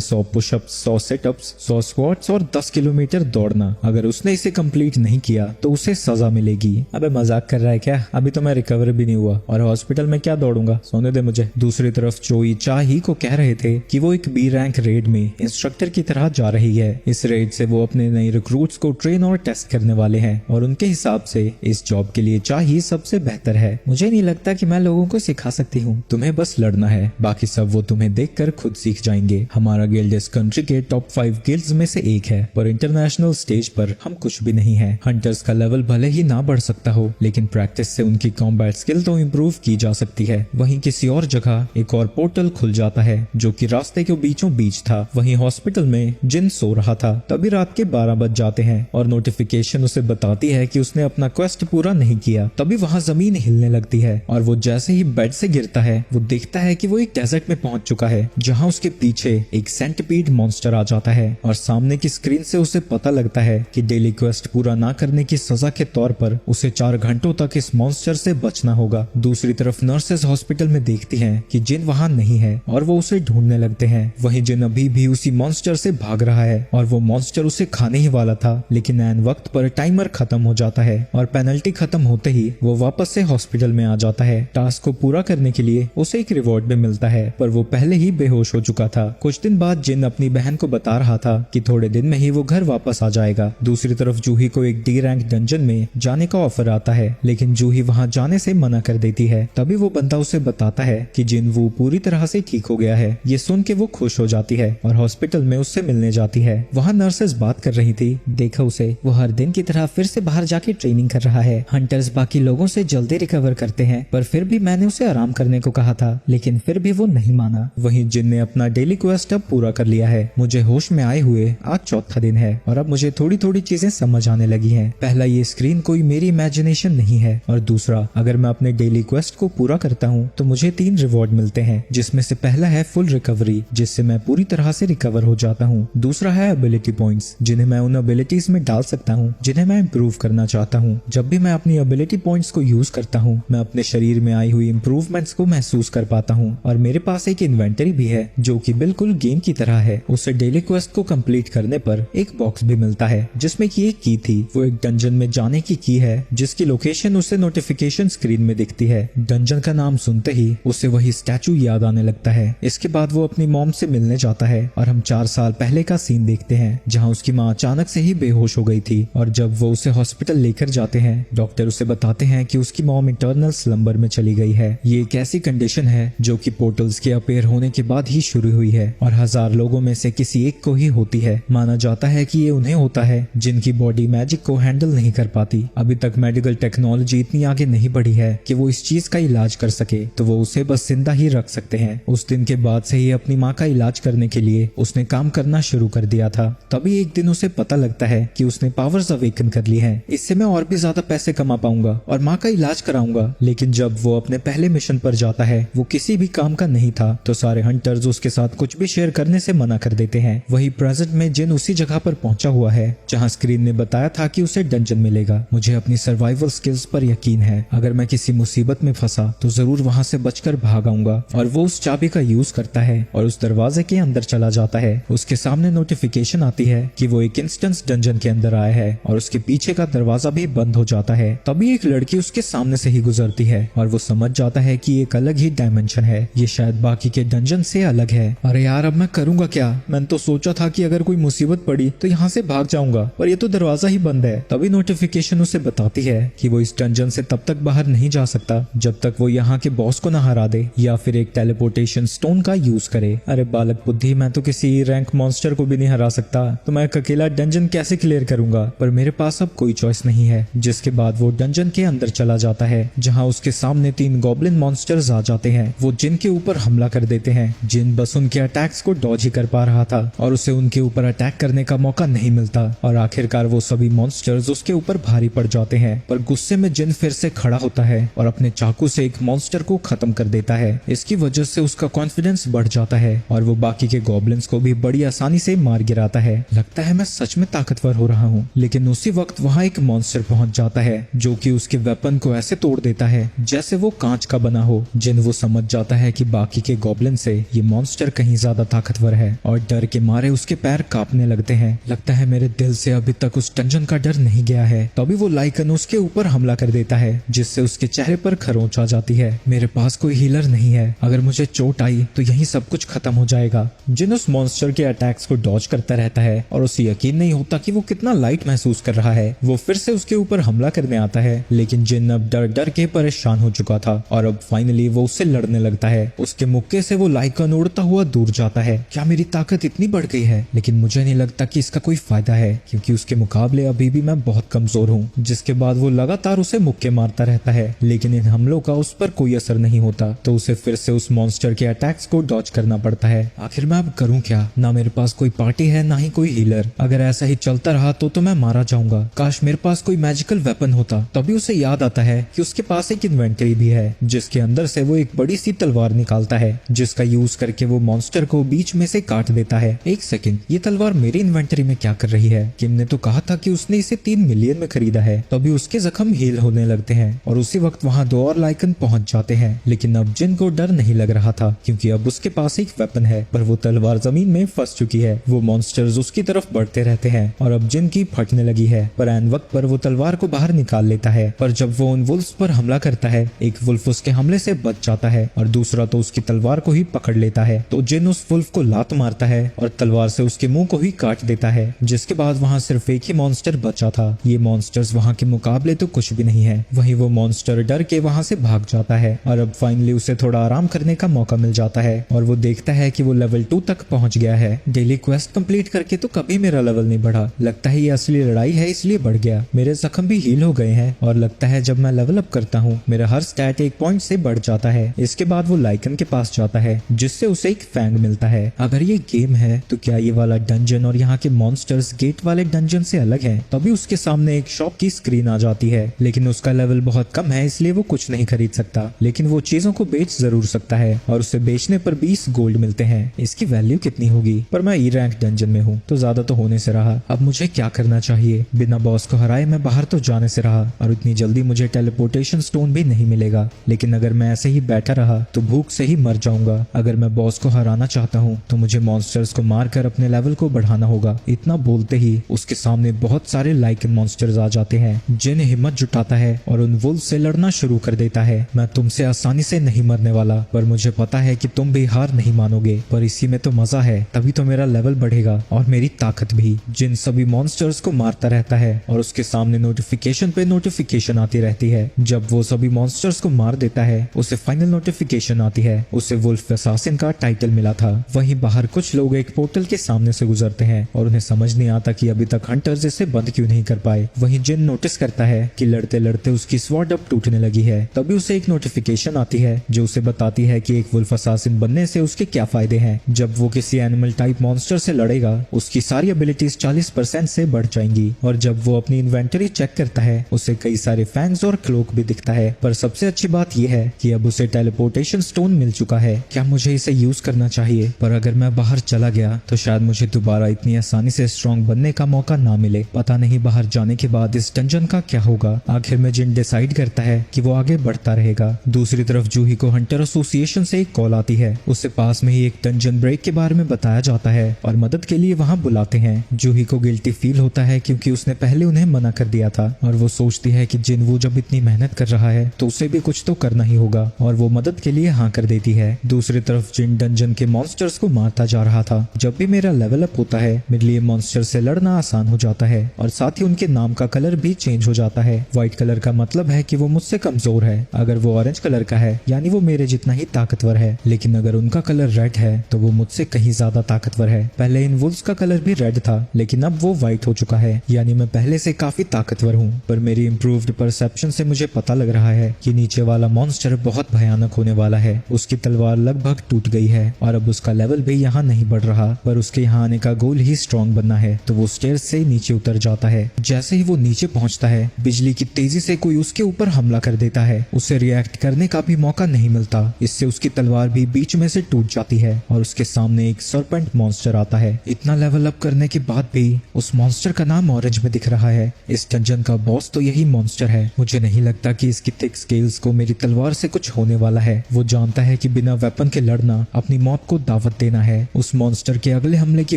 100 पुशअप्स, 100 सिटअप्स, 100 स्क्वाट्स और 10 किलोमीटर दौड़ना। अगर उसने इसे कंप्लीट नहीं किया तो उसे सजा मिलेगी। अबे मजाक कर रहा है क्या? अभी तो मैं रिकवर भी नहीं हुआ और हॉस्पिटल में क्या दौड़ूंगा, सोने दे मुझे। दूसरी तरफ चोई चाही को कह रहे थे कि वो एक बी रैंक रेड में इंस्ट्रक्टर की तरह जा रही है। इस रेड से वो अपने नए रिक्रूट्स को ट्रेन और टेस्ट करने वाले हैं और उनके हिसाब से इस जॉब के लिए चाही सबसे बेहतर है। मुझे नहीं लगता कि मैं लोगों को सिखा सकती हूँ, तुम्हें बस लड़ना है, बाकी सब वो तुम्हें देखकर खुद सीख जाएंगे। हमारा गिल्ड इस कंट्री के टॉप 5 गिल्ड्स में से एक है, पर इंटरनेशनल स्टेज पर हम कुछ भी नहीं है। हंटर्स का लेवल भले ही ना बढ़ सकता हो, लेकिन प्रैक्टिस से उनकी कॉम्बैट स्किल तो इम्प्रूव की जा सकती है। वहीं किसी और जगह एक और पोर्टल खुल जाता है जो कि रास्ते के बीचों बीच था। वहीं हॉस्पिटल में जिन सो रहा था। तभी रात के 12 बज जाते हैं और नोटिफिकेशन उसे बताती है कि उसने अपना क्वेस्ट पूरा नहीं किया। तभी वहाँ जमीन हिलने लगती है और वो जैसे ही बेड से गिरता है वो देखता है कि वो एक डेजर्ट में पहुंच चुका है, जहाँ उसके पीछे एक सेंटिपीड मॉन्स्टर आ जाता है और सामने की स्क्रीन से उसे पता लगता है कि डेली क्वेस्ट पूरा ना करने की सजा के तौर पर उसे 4 घंटों तक इस मॉन्स्टर से बचना होगा। दूसरी तरफ नर्सेस हॉस्पिटल में देखती हैं कि जिन वहाँ नहीं है और वो उसे ढूंढने लगते हैं। वहीं जिन अभी भी उसी मॉन्स्टर से भाग रहा है और वो मॉन्स्टर उसे खाने ही वाला था, लेकिन ऐन वक्त पर टाइमर खत्म हो जाता है और पेनल्टी खत्म होते ही वो वापस से हॉस्पिटल में आ जाता है। टास्क को पूरा करने के लिए उसे एक रिवॉर्ड भी मिलता है, पर वो पहले ही बेहोश हो चुका था। कुछ दिन बाद जिन अपनी बहन को बता रहा था कि थोड़े दिन में ही वो घर वापस आ जाएगा। दूसरी तरफ जूही को एक डी रैंक डंजन में जाने का ऑफर आता है, लेकिन जूही वहाँ जाने से मना कर देती है। तभी वो बंदा उसे बताता है कि जिन वो पूरी तरह से ठीक हो गया है। ये सुन के वो खुश हो जाती है और हॉस्पिटल में उससे मिलने जाती है। वहाँ नर्सेस बात कर रही थी, देखा उसे, वो हर दिन की तरह फिर से बाहर जाके ट्रेनिंग कर रहा है। हंटर्स बाकी लोगों से जल्दी रिकवर करते हैं, पर फिर भी मैंने उसे आराम करने को कहा था, लेकिन फिर भी वो नहीं माना। वहीं जिन ने अपना डेली क्वेस्ट अब पूरा कर लिया है। मुझे होश में आए हुए आज चौथा दिन है और अब मुझे थोड़ी थोड़ी चीजें समझ आने लगी हैं। पहला, ये स्क्रीन कोई मेरी इमेजिनेशन नहीं है, और दूसरा, अगर मैं अपने डेली क्वेस्ट को पूरा करता हूँ तो मुझे 3 रिवॉर्ड मिलते हैं, जिसमें से पहला है फुल रिकवरी, जिससे मैं पूरी तरह से रिकवर हो जाता हूँ। दूसरा है एबिलिटी पॉइंट्स, जिन्हें मैं उन एबिलिटीज में डाल सकता हूँ जिन्हें मैं इम्प्रूव करना चाहता हूँ। जब भी मैं अपनी एबिलिटी पॉइंट्स को यूज करता हूँ, मैं अपने शरीर में आई हुई इम्प्रूवमेंट्स को महसूस कर पाता हूँ। और मेरे पास एक इन्वेंटरी भी है जो कि बिल्कुल गेम की तरह है। उसे डेली क्वेस्ट को कंप्लीट करने पर एक बॉक्स भी मिलता है जिसमें की एक की थी। वो एक डंजन में जाने की की है जिसकी लोकेशन उसे नोटिफिकेशन स्क्रीन में दिखती है। डंजन का नाम सुनते ही उसे वही स्टैचू याद आने लगता है। इसके बाद वो अपनी मॉम से मिलने जाता है और हम 4 साल पहले का सीन देखते हैं जहाँ उसकी माँ अचानक से ही बेहोश हो गई थी। और जब वो उसे हॉस्पिटल लेकर जाते हैं, डॉक्टर उसे बताते हैं कि उसकी मॉम इंटरनल स्लंबर में चली गई है। ये एक ऐसी कंडीशन है जो कि पोर्टल्स के अपेयर होने के बाद ही शुरू हुई है और 1000 लोगों में से किसी एक को ही होती है। माना जाता है कि ये उन्हें होता है जिनकी बॉडी मैजिक को हैंडल नहीं कर पाती। अभी तक मेडिकल टेक्नोलॉजी इतनी आगे नहीं बढ़ी है कि वो इस चीज का इलाज कर सके, तो वो उसे बस जिंदा ही रख सकते हैं। उस दिन के बाद से ही अपनी माँ का इलाज करने के लिए उसने काम करना शुरू कर दिया था। तभी एक दिन उसे पता लगता है कि उसने पावर्स अवेकन कर ली है। इससे मैं और भी ज्यादा पैसे कमा पाऊंगा और माँ का इलाज कराऊंगा। लेकिन जब वो अपने पहले मिशन पर जाता है, वो किसी भी काम का नहीं था, तो सारे हंटर्स उसके साथ कुछ भी शेयर करने से मना कर देते हैं। वही प्रेजेंट में जिन उसी जगह पर पहुंचा हुआ है जहां स्क्रीन ने बताया था कि उसे डंजन मिलेगा। मुझे अपनी सर्वाइवल स्किल्स पर यकीन है, अगर मैं किसी मुसीबत में फंसा तो जरूर वहां से बचकर भाग आऊंगा। और वो उस चाबी का यूज करता है और उस दरवाजे के अंदर चला जाता है। उसके सामने नोटिफिकेशन आती है कि वो एक इंस्टेंस डंजन के अंदर आया है और उसके पीछे का दरवाजा भी बंद हो जाता है। तभी एक लड़की उसके सामने से ही गुजरती है और वो समझ जाता है कि एक अलग ही डायमेंशन है, ये शायद बाकी के डंजन से अलग है। अरे यार, अब मैं करूंगा क्या? मैंने तो सोचा था कि अगर कोई मुसीबत पड़ी तो यहाँ से भाग जाऊंगा, पर ये तो दरवाजा ही बंद है। तभी नोटिफिकेशन उसे बताती है कि वो इस डंजन से तब तक बाहर नहीं जा सकता जब तक वो यहाँ के बॉस को न हरा दे या फिर एक टेलीपोर्टेशन स्टोन का यूज करे। अरे बालक बुद्धि, मैं तो किसी रैंक मॉन्स्टर को भी नहीं हरा सकता, तो मैं एक अकेला डंजन कैसे क्लियर करूंगा? पर मेरे पास अब कोई चॉइस नहीं है। जिसके बाद वो डंजन के अंदर चला जाता है जहाँ उसके सामने 3 गॉब्लिन मॉन्स्टर्स आ जाते हैं। वो जिन के ऊपर हमला कर देते हैं। जिन बस उनके अटैक्स को डॉज ही कर पा रहा था और उसे उनके ऊपर अटैक करने का मौका नहीं मिलता और आखिरकार वो सभी मॉन्स्टर्स उसके ऊपर भारी पड़ जाते हैं। पर गुस्से में जिन फिर से खड़ा होता है और अपने चाकू से एक मॉन्स्टर को खत्म कर देता है। इसकी वजह से उसका कॉन्फिडेंस बढ़ जाता है और वो बाकी के गॉब्लिन्स को भी बड़ी आसानी से मार गिराता है। लगता है मैं सच में ताकतवर हो रहा हूँ। लेकिन उसी वक्त वहाँ एक मॉन्स्टर पहुंच जाता है जो कि उसके वेपन को ऐसे तोड़ देता है जैसे वो कांच का बना हो। जिन वो समझ जाता है कि बाकी के गॉब्लिन से ये मॉन्स्टर कहीं ज्यादा ताकतवर है और डर के मारे उसके पैर कांपने लगते हैं। लगता है मेरे दिल से अभी तक उस डंजन का डर नहीं गया है। तभी वो लाइकन उसके ऊपर हमला कर देता है जिससे उसके चेहरे पर खरोंच आ जाती है। मेरे पास कोई हीलर नहीं है, अगर मुझे चोट आई तो यही सब कुछ खत्म हो जाएगा। जिन उस मॉन्स्टर के अटैक्स को डॉज करता रहता है और उसे यकीन नहीं होता कि वो कितना लाइट महसूस कर रहा है। वो फिर से उसके ऊपर हमला करने आता है लेकिन जिन अब डर डर के परेशान हो चुका था और अब फाइनली वो उससे लड़ने लगता है। उसके मुक्के से वो लाइकन उड़ता हुआ दूर जाता है। क्या मेरी ताकत इतनी बढ़ गई है? लेकिन मुझे नहीं लगता कि इसका कोई फायदा है क्योंकि उसके मुकाबले अभी भी मैं बहुत कमजोर हूँ। जिसके बाद वो लगातार उसे मुक्के मारता रहता है लेकिन इन हमलों का उस पर कोई असर नहीं होता। तो उसे फिर से उस मॉन्स्टर के अटैक्स को डॉज करना पड़ता है। आखिर मैं अब करूँ क्या? ना मेरे पास कोई पार्टी है ना ही कोई हीलर। अगर ऐसा ही चलता रहा तो मैं मारा जाऊंगा। काश मेरे पास कोई मैजिकल वेपन होता। तभी उसे याद आता है कि उसके पास एक इन्वेंटरी भी है जिसके अंदर से वो एक बड़ी सी तलवार निकालता है जिसका यूज करके वो मॉन्स्टर को बीच में से काट देता है। एक सेकंड, ये तलवार मेरी इन्वेंटरी में क्या कर रही है? किम ने तो कहा था कि उसने इसे 3 मिलियन में खरीदा है। तभी उसके जख्म हील होने लगते हैं और उसी वक्त वहाँ 2 और लाइकन पहुंच जाते हैं। लेकिन अब जिन को डर नहीं लग रहा था क्योंकि अब उसके पास एक वेपन है पर वो तलवार जमीन में फंस चुकी है। वो मॉन्स्टर्स उसकी तरफ बढ़ते रहते हैं और अब जिन की फटने लगी है पर ऐन वक्त पर वो तलवार को बाहर निकाल लेता है। पर जब वो उन वुल्फ्स पर हमला करता है, एक वुल्फ उसके हमले से बच जाता है और दूसरा तो उसकी तलवार को ही पकड़ लेता है। तो जिन उस वुल्फ को लात मारता है और तलवार से उसके मुंह को ही काट देता है। जिसके बाद वहाँ सिर्फ एक ही मॉन्स्टर बचा था। ये मॉन्स्टर्स वहाँ के मुकाबले तो कुछ भी नहीं है। वहीं वो मॉन्स्टर डर के वहाँ से भाग जाता है और अब फाइनली उसे थोड़ा आराम करने का मौका मिल जाता है और वो देखता है कि वो लेवल 2 तक पहुंच गया है। डेली क्वेस्ट कंप्लीट करके तो कभी मेरा लेवल नहीं बढ़ा। लगता है ये असली लड़ाई है इसलिए बढ़ गया। मेरे जख्म भी हील हो गए हैं और लगता है जब मैं लेवल अप करता हूँ मेरा हर स्टैट 1 पॉइंट से बढ़ जाता है। इसके बाद वो लाइकन के पास जाता है जिससे उसे एक फैंग मिलता है। अगर ये गेम है तो क्या ये वाला डंजन और यहाँ के मॉन्स्टर्स गेट वाले डंजन से अलग है? तभी उसके सामने एक शॉप की स्क्रीन आ जाती है लेकिन उसका लेवल बहुत कम है इसलिए वो कुछ नहीं खरीद सकता। लेकिन वो चीजों को बेच जरूर सकता है और उसे बेचने पर 20 गोल्ड मिलते हैं। इसकी वैल्यू कितनी होगी? पर मैं ई रैंक डंजन में हूँ तो ज्यादा तो होने से रहा। अब मुझे क्या करना चाहिए? बिना बॉस को हराए मैं बाहर तो जाने से रहा और इतनी जल्दी मुझे टेलीपोर्टेशन स्टोन भी नहीं मिलेगा। लेकिन अगर मैं ऐसे ही बैठा रहा तो भूख से ही मर जाऊंगा। अगर मैं बॉस को हराना चाहता हूँ तो मुझे मॉन्स्टर्स को मारकर अपने लेवल को बढ़ाना होगा। इतना बोलते ही उसके सामने बहुत सारे लाइकन मॉन्स्टर्स आ जाते हैं। जिन हिम्मत जुटाता है और उन वुल्फ से लड़ना शुरू कर देता है। मैं तुमसे आसानी से नहीं मरने वाला पर मुझे पता है कि तुम भी हार नहीं मानोगे। पर इसी में तो मजा है, तभी तो मेरा लेवल बढ़ेगा और मेरी ताकत भी। जिन सभी मॉन्स्टर्स को मारता रहता है और उसके सामने नोटिफिकेशन पे नोटिफिकेशन आती रहती है। जब वो सभी मॉन्स्टर्स को मार देता है उसे फाइनल नोटिफिकेशन आती है। उसे वुल्फ असासिन का टाइटल मिला था। वहीं बाहर कुछ लोग एक पोर्टल के सामने से गुजरते हैं और उन्हें समझ नहीं आता कि अभी तक हंटर्स इसे बंद क्यों नहीं कर पाए। वहीं जिन नोटिस करता है कि लड़ते लड़ते उसकी स्वॉर्ड अब टूटने लगी है। तभी उसे एक नोटिफिकेशन आती है जो उसे बताती है कि एक वुल्फ असासिन बनने से उसके क्या फायदे हैं। जब वो किसी एनिमल टाइप मॉन्स्टर से लड़ेगा उसकी सारी एबिलिटीज 40% से बढ़ जाएंगी। और जब वो अपनी इन्वेंटरी चेक करता है उसे कई सारे फैंग्स और क्लोक भी दिखता है। पर सबसे अच्छी बात यह है कि अब उसे टेलीपोर्टेशन स्टोन मिल चुका है। क्या मुझे इसे यूज करना चाहिए? पर अगर मैं बाहर चला गया तो शायद मुझे दोबारा इतनी आसानी से स्ट्रॉन्ग बनने का मौका ना मिले। पता नहीं बाहर जाने के बाद इस डंजन का क्या होगा। आखिर में जिन डिसाइड करता है कि वो आगे बढ़ता रहेगा। दूसरी तरफ जूही को हंटर एसोसिएशन से एक कॉल आती है। उससे पास में ही एक डंजन ब्रेक के बारे में बताया जाता है और मदद के लिए वहाँ बुलाते हैं। जूही को गिल्टी फील होता है क्योंकि उसने पहले उन्हें मना कर दिया था और वो सोचती है कि जिन वो जब इतनी मेहनत कर रहा है तो उसे भी कुछ तो करना ही होगा और वो मदद के लिए हाँ कर देती है। दूसरी तरफ जिन डंजन के मॉन्स्टर्स को मारता जा रहा था। जब भी मेरा लेवल अप होता है मेरे लिए मॉन्स्टर से लड़ना आसान हो जाता है और साथ ही उनके नाम का कलर भी चेंज हो जाता है। व्हाइट कलर का मतलब है कि वो मुझसे कमजोर है। अगर वो ऑरेंज कलर का है यानी वो मेरे जितना ही ताकतवर है। लेकिन अगर उनका कलर रेड है तो वो मुझसे कहीं ज्यादा ताकतवर है। पहले इन वुल्फ्स का कलर भी रेड था लेकिन अब वो व्हाइट हो चुका है यानी मैं पहले से काफी ताकतवर हूँ। पर मेरी इम्प्रूव्ड परसेप्शन से मुझे पता लग रहा है कि नीचे वाला मॉन्स्टर बहुत भयानक होने वाला है। उसकी तलवार लगभग टूट गई है और अब उसका लेवल भी यहाँ नहीं बढ़ रहा। पर उसके यहाँ आने का गोल ही स्ट्रांग बनना है, तो वो स्टेयर्स से नीचे उतर जाता है। जैसे ही वो नीचे पहुंचता है, बिजली की तेजी से कोई उसके ऊपर हमला कर देता है। उसे रिएक्ट करने का भी मौका नहीं मिलता। इससे उसकी तलवार भी बीच में से टूट जाती है और उसके सामने एक सरपेंट मॉन्स्टर आता है। इतना लेवल अप करने के बाद भी उस मॉन्स्टर का नाम ऑरेंज में दिख रहा है। इस डंजन का बॉस तो यही मॉन्स्टर है। मुझे नहीं लगता कि इसकी थिक स्केल्स को मेरी तलवार से कुछ होने वाला है। वो जानता है कि बिना वेपन के लड़ना अपनी मौत को दावत देना है। उस मॉन्स्टर के अगले हमले की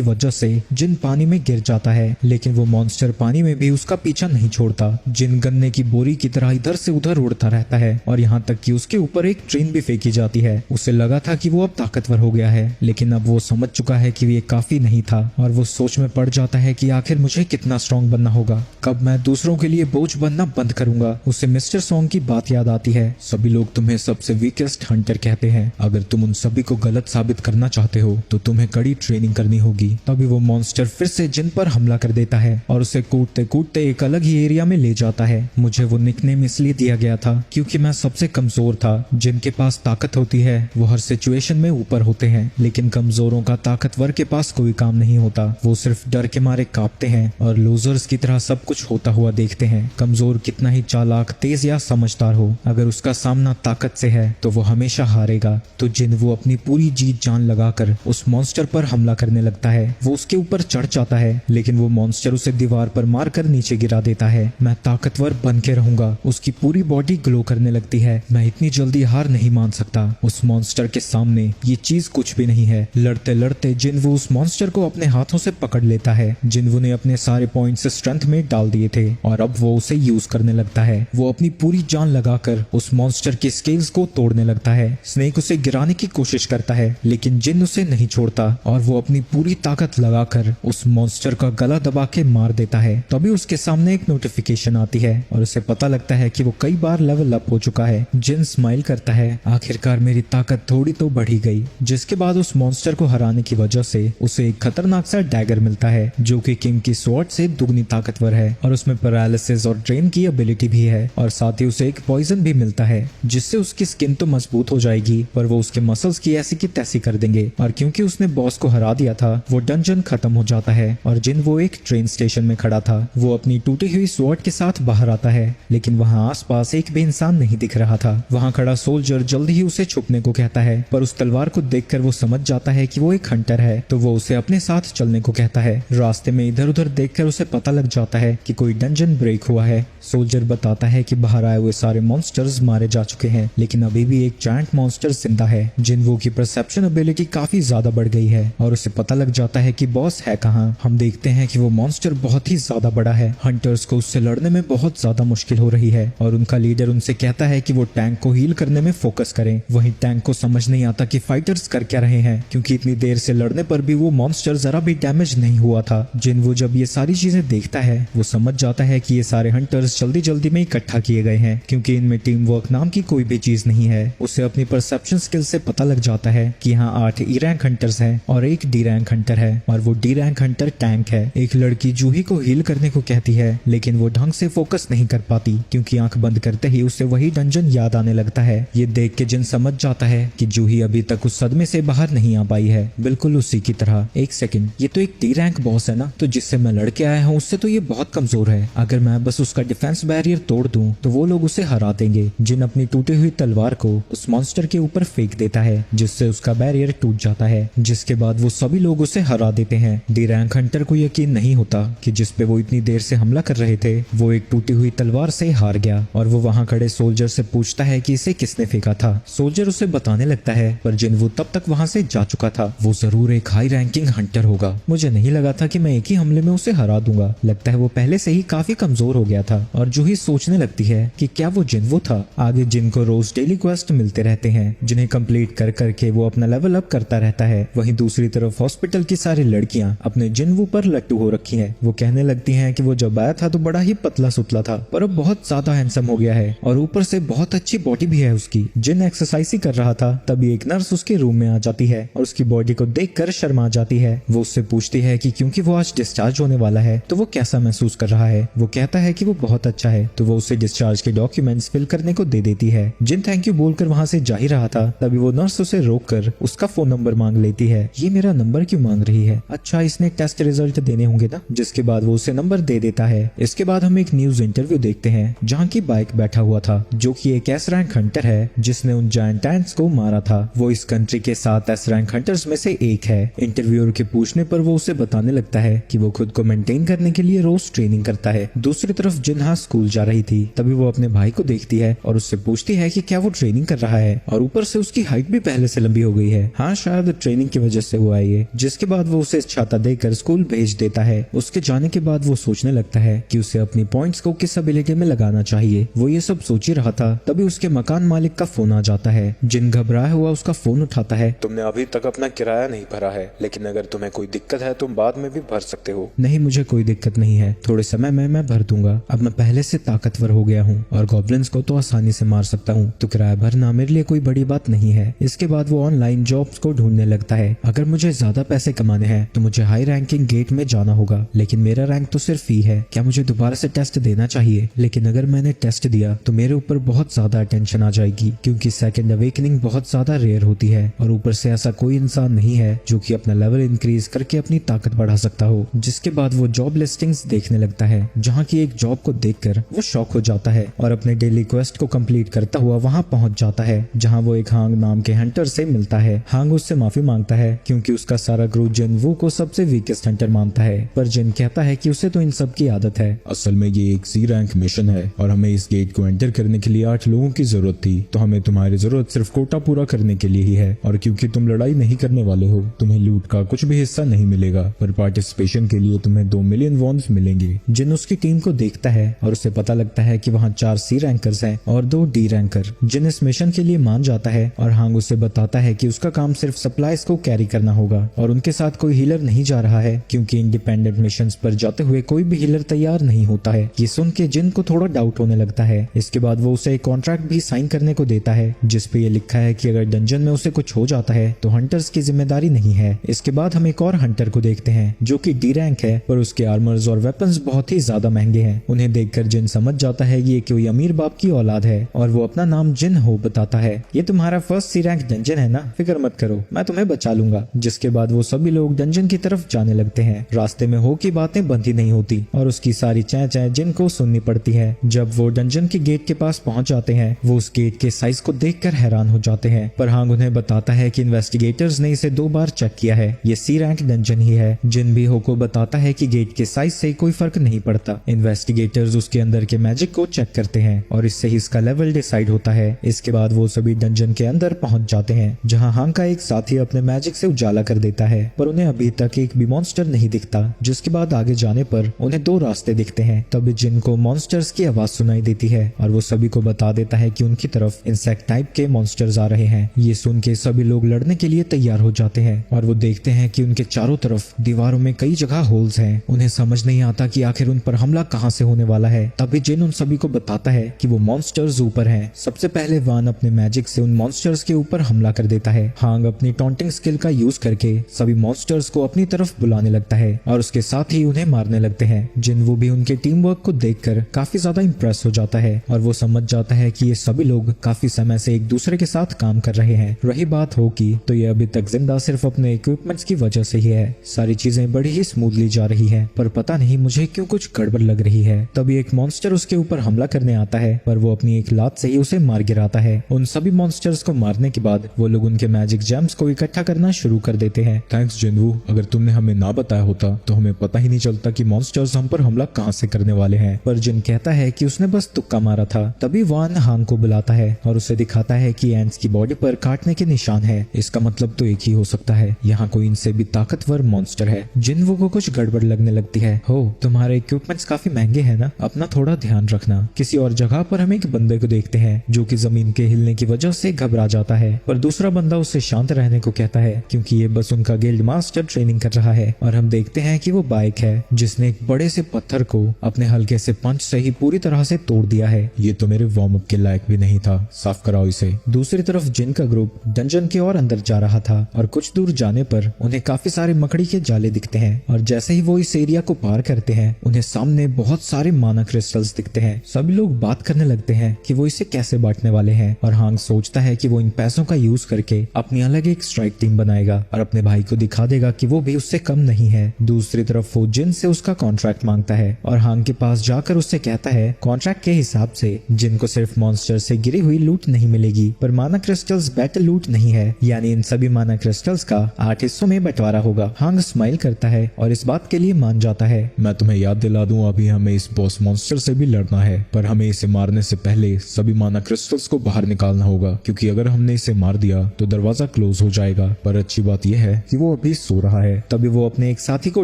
वजह से जिन पानी में गिर जाता है, लेकिन वो मॉन्स्टर पानी में भी उसका पीछा नहीं छोड़ता। जिन गन्ने की बोरी की तरह इधर से उधर उड़ता रहता है और यहाँ तक कि उसके ऊपर एक ट्रेन भी फेंकी जाती है। उसे लगा था कि वो अब ताकतवर हो गया है, लेकिन अब वो समझ चुका है कि ये काफी नहीं था और वो सोच में पड़ जाता है कि आखिर मुझे कितना स्ट्रांग बनना होगा, कब मैं दूसरों के लिए बोझ बनना बंद करूंगा। उसे मिस्टर सॉन्ग की बात याद आती है। सभी लोग तुम्हें सबसे वीकेस्ट हंटर कहते हैं। अगर तुम उन सभी को गलत साबित करना चाहते हो तो तुम्हें कड़ी ट्रेनिंग करनी होगी। तभी वो मॉन्स्टर फिर से जिन पर हमला कर देता है और उसे कूदते कूदते एक अलग ही एरिया में ले जाता है। मुझे वो निकनेम इसलिए दिया गया था क्योंकि मैं सबसे कमजोर था। जिनके पास ताकत होती है वो हर सिचुएशन में ऊपर होते हैं, लेकिन कमजोरों का ताकतवर के पास कोई काम नहीं होता। वो सिर्फ डर के मारे कांपते हैं और लूजर्स की तरह सब कुछ होता हुआ देखते हैं। कमजोर कितना ही चालाक, तेज या समझदार हो, अगर उसका सामना ताकत से है तो वो हमेशा हारेगा। तो जिन वो अपनी पूरी जीत जान लगाकर उस मॉन्स्टर पर हमला करने लगता है। वो उसके ऊपर चढ़ जाता है, लेकिन वो मॉन्स्टर उसे दीवार पर मारकर नीचे गिरा देता है। मैं ताकतवर बन के रहूंगा। उसकी पूरी बॉडी ग्लो करने लगती है। मैं इतनी जल्दी हार नहीं मान सकता। उस मॉन्स्टर के सामने ये चीज कुछ भी नहीं है। लड़ते लड़ते जिनवू उस मॉन्स्टर को अपने हाथों से पकड़ लेता है। जिनवू ने अपने सारे पॉइंट्स स्ट्रेंथ में डाल दिए थे और अब वो उसे यूज करने लगता है। वो अपनी पूरी जान लगाकर उस मॉन्स्टर के स्केल्स को तोड़ने लगता है। स्नेक उसे गिराने की कोशिश करता है, लेकिन जिन उसे नहीं छोड़ता और वो अपनी पूरी ताकत लगाकर उस मॉन्स्टर का गला दबा के मार देता है। तभी उसके सामने एक नोटिफिकेशन आती है और उसे पता लगता है कि वो कई बार लेवल अप हो चुका है। जिन स्माइल करता है, आखिरकार मेरी ताकत थोड़ी तो बढ़ी गई। जिसके बाद उस मॉन्स्टर को हराने की वजह से उसे एक खतरनाक सा डैगर मिलता है जो कि किंग की स्वॉर्ड से दुगनी ताकतवर है और उसमें पैरालिसिस और ड्रेन की एबिलिटी भी है और साथ ही उसे एक पॉइजन भी मिलता है जिससे उसकी स्किन तो मजबूत हो जाएगी पर वो उसके मसल्स की ऐसी की तैसी कर देंगे। और क्योंकि उसने बॉस को हरा दिया था, वो डंजन खत्म हो जाता है और जिन वो एक ट्रेन स्टेशन में खड़ा था। वो अपनी टूटी हुई स्वॉर्ड के साथ बाहर आता है, लेकिन वहाँ आसपास एक भी इंसान नहीं दिख रहा था। वहाँ खड़ा सोल्जर जल्दी ही उसे छुपने को कहता है, पर उस तलवार को देखकर वो समझ जाता है कि वो एक हंटर है, तो वो उसे अपने साथ चलने को कहता है। रास्ते में इधर उधर देखकर उसे पता लग जाता है कि कोई डंजन ब्रेक हुआ है। सोल्जर बताता है कि बाहर आए हुए सारे मॉन्स्टर्स मारे जा चुके हैं, लेकिन अभी भी एक जायंट मॉन्स्टर जिंदा है। जिनवू की परसेप्शन एबिलिटी काफी ज्यादा बढ़ गई है और उसे पता लग जाता है कि बॉस है कहाँ। हम देखते हैं कि वो मॉन्स्टर बहुत ही ज्यादा बड़ा है। हंटर्स को उससे लड़ने में बहुत ज्यादा मुश्किल हो रही है और उनका लीडर उनसे कहता है कि वो टैंक को हील करने में फोकस करें। वहीं टैंक को समझ नहीं आता कि फाइटर्स कर क्या रहे हैं, क्योंकि इतनी देर से लड़ने पर भी वो मॉन्स्टर जरा भी डैमेज नहीं हुआ था। जिनवू जब ये सारी चीजें देखता है, वो समझ जाता है कि ये सारे हंटर्स जल्दी जल्दी में इकट्ठा किए गए हैं, क्योंकि इनमें टीम वर्क नाम की कोई भी चीज नहीं है। उसे अपनी परसेप्शन स्किल से पता लग जाता है कि यहाँ 8 ई रैंक हंटर्स हैं और एक डी रैंक हंटर है और वो डी रैंक हंटर टैंक है। एक लड़की जूही को हील करने को कहती है, लेकिन वो ढंग से फोकस नहीं कर पाती क्योंकि आंख बंद करते ही उसे वही डंजन याद आने लगता है। ये देख के जिन समझ जाता है कि जूही अभी तक उस सदमे से बाहर नहीं आ पाई है, बिल्कुल उसी की तरह। एक सेकंड, ये तो एक डी रैंक बॉस है ना, तो जिससे मैं लड़के आया हूँ उससे तो ये बहुत कमजोर है। अगर मैं बस उसका डिफेंस बैरियर तोड़ दूं तो वो लोग उसे हरा देंगे। जिन अपनी टूटी हुई तलवार को उस मॉन्स्टर के ऊपर फेंक देता है, जिससे उसका बैरियर टूट जाता है, जिसके बाद वो सभी लोग उसे हरा देते हैं। डी रैंक हंटर को यकीन नहीं होता कि जिस पे वो इतनी देर से हमला कर रहे थे वो एक टूटी हुई तलवार से हार गया और वो वहाँ खड़े सोल्जर से पूछता है कि इसे किसने फेंका था। सोल्जर उसे बताने लगता है, पर जिनवू तब तक वहाँ से जा चुका था। वो जरूर एक हाई रैंकिंग हंटर होगा। मुझे नहीं लगा था कि मैं एक ही हमले में उसे हरा दूंगा। लगता है वो पहले से ही काफी कमजोर हो गया था। और जूही सोचने लगती है कि क्या वो जिनवू था। आगे जिनको रोज डेली क्वेस्ट मिलते रहते हैं, जिन्हें कंप्लीट कर करके वो अपना लेवल अप करता रहता है। वहीं दूसरी तरफ हॉस्पिटल की सारी लड़कियां अपने जिनवू पर लट्टू हो रखी हैं। वो कहने लगती हैं कि वो जब आया था तो बड़ा ही पतला सुतला था, पर अब बहुत ज्यादा हैंडसम हो गया है और ऊपर से बहुत अच्छी बॉडी भी है उसकी। जिन एक्सरसाइज ही कर रहा था तभी एक नर्स उसके रूम में आ जाती है और उसकी बॉडी को देखकर शर्मा जाती है। वो उससे पूछती है कि क्योंकि वो आज डिस्चार्ज होने वाला है तो वो कैसा महसूस कर रहा है। वो कहता है कि वो बहुत अच्छा है, तो वो उसे डिस्चार्ज के डॉक्यूमेंट्स फिल करने को दे देती है। जिन थैंक यू बोलकर वहाँ से जा ही रहा था, तभी वो नर्स उसे रोक कर उसका फोन नंबर मांग लेती है। ये मेरा नंबर क्यों मांग मांग रही है। अच्छा, इसने टेस्ट रिजल्ट देने होंगे ना, जिसके बाद वो उसे नंबर दे देता है। इसके बाद हम एक न्यूज इंटरव्यू देखते हैं जहाँ की बाइक बैठा हुआ था, जो कि एक एस रैंक हंटर है जिसने उन जायंट एंट्स को मारा था। वो इस कंट्री के 7 एस रैंक हंटर्स में से एक है। इंटरव्यूअर के पूछने पर वो उसे बताने लगता है कि वो खुद को मेंटेन करने के लिए रोज ट्रेनिंग करता है। दूसरी तरफ जिन्हा स्कूल जा रही थी, तभी वो अपने भाई को देखती है और उससे पूछती है कि क्या वो ट्रेनिंग कर रहा है, और ऊपर से उसकी हाइट भी पहले से लंबी हो गई है। हाँ, शायद ट्रेनिंग की वजह से हुआ है ये। जिसके बाद वो उसे छाता देकर स्कूल भेज देता है। उसके जाने के बाद वो सोचने लगता है कि उसे अपनी पॉइंट्स को किस एबिलिटी में लगाना चाहिए। वो ये सब सोच ही रहा था, तभी उसके मकान मालिक का फोन आ जाता है। जिन घबराया हुआ उसका फोन उठाता है। तुमने अभी तक अपना किराया नहीं भरा है, लेकिन अगर तुम्हें कोई दिक्कत है तुम बाद में भी भर सकते हो। नहीं, मुझे कोई दिक्कत नहीं है, थोड़े समय में मैं भर दूंगा। अब मैं पहले से ताकतवर हो गया हूँ और गॉब्लिन्स को तो आसानी से मार सकता हूँ, तो किराया भरना मेरे लिए कोई बड़ी बात नहीं है। इसके बाद वो ऑनलाइन जॉब्स को ढूंढने लगता है। अगर मुझे ज्यादा पैसे कमाने हैं तो मुझे हाई रैंकिंग गेट में जाना होगा, लेकिन मेरा रैंक तो सिर्फ ई है। क्या मुझे दोबारा से टेस्ट देना चाहिए? लेकिन अगर मैंने टेस्ट दिया तो मेरे ऊपर बहुत ज्यादा अटेंशन आ जाएगी, क्योंकि सेकंड अवेकनिंग बहुत ज्यादा रेयर होती है और ऊपर से ऐसा कोई इंसान नहीं है जो कि अपना लेवल इंक्रीज करके अपनी ताकत बढ़ा सकता हो। जिसके बाद वो जॉब लिस्टिंग्स देखने लगता है, जहाँ की एक जॉब को देखकर वो शॉक हो जाता है और अपने डेली क्वेस्ट को कंप्लीट करता हुआ वहाँ पहुंच जाता है, जहाँ वो एक हांग नाम के हंटर से मिलता है। हांग उससे माफी मांगता है क्योंकि उसका सारा क्रू जिन वू को सबसे वीकेस्ट हंटर मानता है, पर जिन कहता है कि उसे तो इन सब की आदत है। असल में ये एक सी रैंक मिशन है और हमें इस गेट को एंटर करने के लिए 8 लोगों की जरूरत थी, तो हमें तुम्हारी जरूरत सिर्फ कोटा पूरा करने के लिए ही है। और क्योंकि तुम लड़ाई नहीं करने वाले हो, तुम्हें लूट का कुछ भी हिस्सा नहीं मिलेगा, पर पार्टिसिपेशन के लिए तुम्हें 2 मिलियन वॉन्स मिलेंगे। जिन उसकी टीम को देखता है और उसे पता लगता है कि वहाँ 4 सी रैंकर्स हैं और 2 डी रैंकर। जिन इस मिशन के लिए मान जाता है और हांग उसे बताता है कि उसका काम सिर्फ सप्लाईज को कैरी करना होगा और उनके साथ कोई हीलर नहीं जा रहा है, क्योंकि इंडिपेंडेंट मिशंस पर जाते हुए कोई भी हीलर तैयार नहीं होता है। ये सुन के जिन को थोड़ा डाउट होने लगता है। इसके बाद वो उसे एक कॉन्ट्रैक्ट भी साइन करने को देता है, जिसपे ये लिखा है कि अगर डंजन में उसे कुछ हो जाता है तो हंटर्स की जिम्मेदारी नहीं है। इसके बाद हम एक और हंटर को देखते हैं जो कि डी रैंक है, पर उसके आर्मर्स और वेपन्स बहुत ही ज्यादा महंगे हैं। उन्हें देखकर जिन समझ जाता है ये कोई अमीर बाप की औलाद है और वो अपना नाम जिन हो बताता है। ये तुम्हारा फर्स्ट सी रैंक डंजन है ना, फिक्र मत करो, मैं तुम्हें बचा लूंगा। जिसके बाद वो सभी लोग डंजन की तरफ जाने लगते हैं। रास्ते में हो की बातें बनती नहीं होती और उसकी सारी चै चै जिन को सुननी पड़ती है। जब वो डंजन के गेट के पास पहुंच जाते हैं, वो उस गेट के साइज को देखकर हैरान हो जाते हैं, पर हांग उन्हें बताता है कि इन्वेस्टिगेटर्स ने इसे 2 बार चेक किया है, ये सी रैंक डंजन ही है। जिन भी हो को बताता है कि गेट के साइज से कोई फर्क नहीं पड़ता। इन्वेस्टिगेटर्स उसके अंदर के मैजिक को चेक करते हैं और इससे ही इसका लेवल डिसाइड होता है। इसके बाद वो सभी डंजन के अंदर पहुंच जाते हैं, जहां हांग का एक साथी अपने मैजिक से उजाला कर देता है, पर उन्हें अभी तक एक भी मॉन्स्टर नहीं दिखता। जिसके बाद आगे जाने पर उन्हें 2 रास्ते दिखते हैं। तब जिन को मॉन्स्टर्स की आवाज सुनाई देती है और वो सभी को बता देता है कि उनकी तरफ इंसेक्ट टाइप के मॉन्स्टर्स आ रहे हैं। ये सुन के सभी लोग लड़ने के लिए तैयार हो जाते हैं और वो देखते हैं कि उनके चारों तरफ दीवारों में कई जगह होल्स हैं। उन्हें समझ नहीं आता कि आखिर उन पर हमला कहां से होने वाला है। तभी जिन उन सभी को बताता है कि वो मॉन्स्टर्स ऊपर हैं। सबसे पहले वान अपने मैजिक से उन मॉन्स्टर्स के ऊपर हमला कर देता है। हांग अपनी टॉन्टिंग स्किल का यूज करके सभी मॉन्स्टर्स को अपनी तरफ बुलाने लगता है और उसके साथ ही उन्हें मारने लगते हैं। जिन वो भी उनके टीम वर्क को देखकर काफी ज्यादा इंप्रेस हो जाता है और वो समझ जाता है कि ये सभी लोग काफी समय से एक दूसरे के साथ काम कर रहे हैं। रही बात हो की, तो ये अभी तक जिंदा सिर्फ अपने इक्विपमेंट्स की वजह से ही है। सारी चीजें बड़ी ही स्मूथली जा रही है, पर पता नहीं मुझे क्यों कुछ गड़बड़ लग रही है। तभी एक मॉन्स्टर उसके ऊपर हमला करने आता है, पर वो अपनी एक लात से ही उसे मार गिराता है। उन सभी मॉन्स्टर्स को मारने के बाद वो लोग उनके मैजिक जेम्स को इकट्ठा करना शुरू कर देते हैं। थैंक्स जिनवू, अगर तुमने हमें ना बताया होता तो हमें पता ही नहीं चलता कि मॉन्स्टर्स हम पर हमला कहां से करने वाले हैं। पर जिन कहता है कि उसने बस तुक्का मारा था। तभी वान हांग को बुलाता है और उसे दिखाता है कि एंट्स की बॉडी पर काटने के निशान है। इसका मतलब तो एक ही हो सकता है, यहाँ कोई इनसे भी ताकतवर मॉन्स्टर है। जिनवू को कुछ गड़बड़ लगने लगती है। हो, तुम्हारे इक्विपमेंट्स काफी महंगे हैं ना, अपना थोड़ा ध्यान रखना। किसी और जगह पर हम एक बंदे को देखते हैं जो कि जमीन के हिलने की वजह से घबरा जाता है, पर दूसरा बंदा उससे शांत रहने को कहता है क्योंकि ये बस उनका गिल्ड मास्टर ट्रेनिंग कर रहा है। और हम देखते हैं कि वो बाइक है जिसने एक बड़े से पत्थर को अपने हल्के से पंच से ही पूरी तरह से तोड़ दिया है। ये तो मेरे वार्म अप के लायक भी नहीं था, साफ कराओ इसे। दूसरी तरफ जिन का ग्रुप डंजन के और अंदर जा रहा था और कुछ दूर जाने पर उन्हें काफी सारे मकड़ी के जाले दिखते हैं और जैसे ही वो इस एरिया को पार करते हैं उन्हें सामने बहुत सारे माना क्रिस्टल्स दिखते हैं। सभी लोग बात करने लगते हैं कि वो इसे कैसे बांटने वाले हैं और हांग सोचता है कि वो इन पैसों का यूज करके अपनी अलग एक स्ट्राइक टीम बनाएगा और अपने भाई को दिखा देगा कि वो भी उससे कम नहीं है। दूसरी तरफ वो जिन से उसका कॉन्ट्रैक्ट मांगता है और हांग के पास जाकर उससे कहता है कॉन्ट्रैक्ट के हिसाब से जिन को सिर्फ मॉन्स्टर से गिरी हुई लूट नहीं मिलेगी पर माना क्रिस्टल्स बेटर लूट नहीं है, यानी इन सभी माना क्रिस्टल्स का 8 हिस्सों में बंटवारा होगा। हांग स्माइल करता है और इस बात के लिए मान जाता है। मैं तुम्हें याद दिला दूं, अभी हमें इस बॉस मॉन्स्टर से भी लड़ना है, पर हमें इसे मारने से पहले सभी माना क्रिस्टल्स को बाहर निकालना होगा, क्योंकि अगर हमने इसे मार दिया तो दरवाजा क्लोज हो जाएगा। पर अच्छी बात यह है कि वो अभी सो रहा है। तभी वो अपने एक साथी को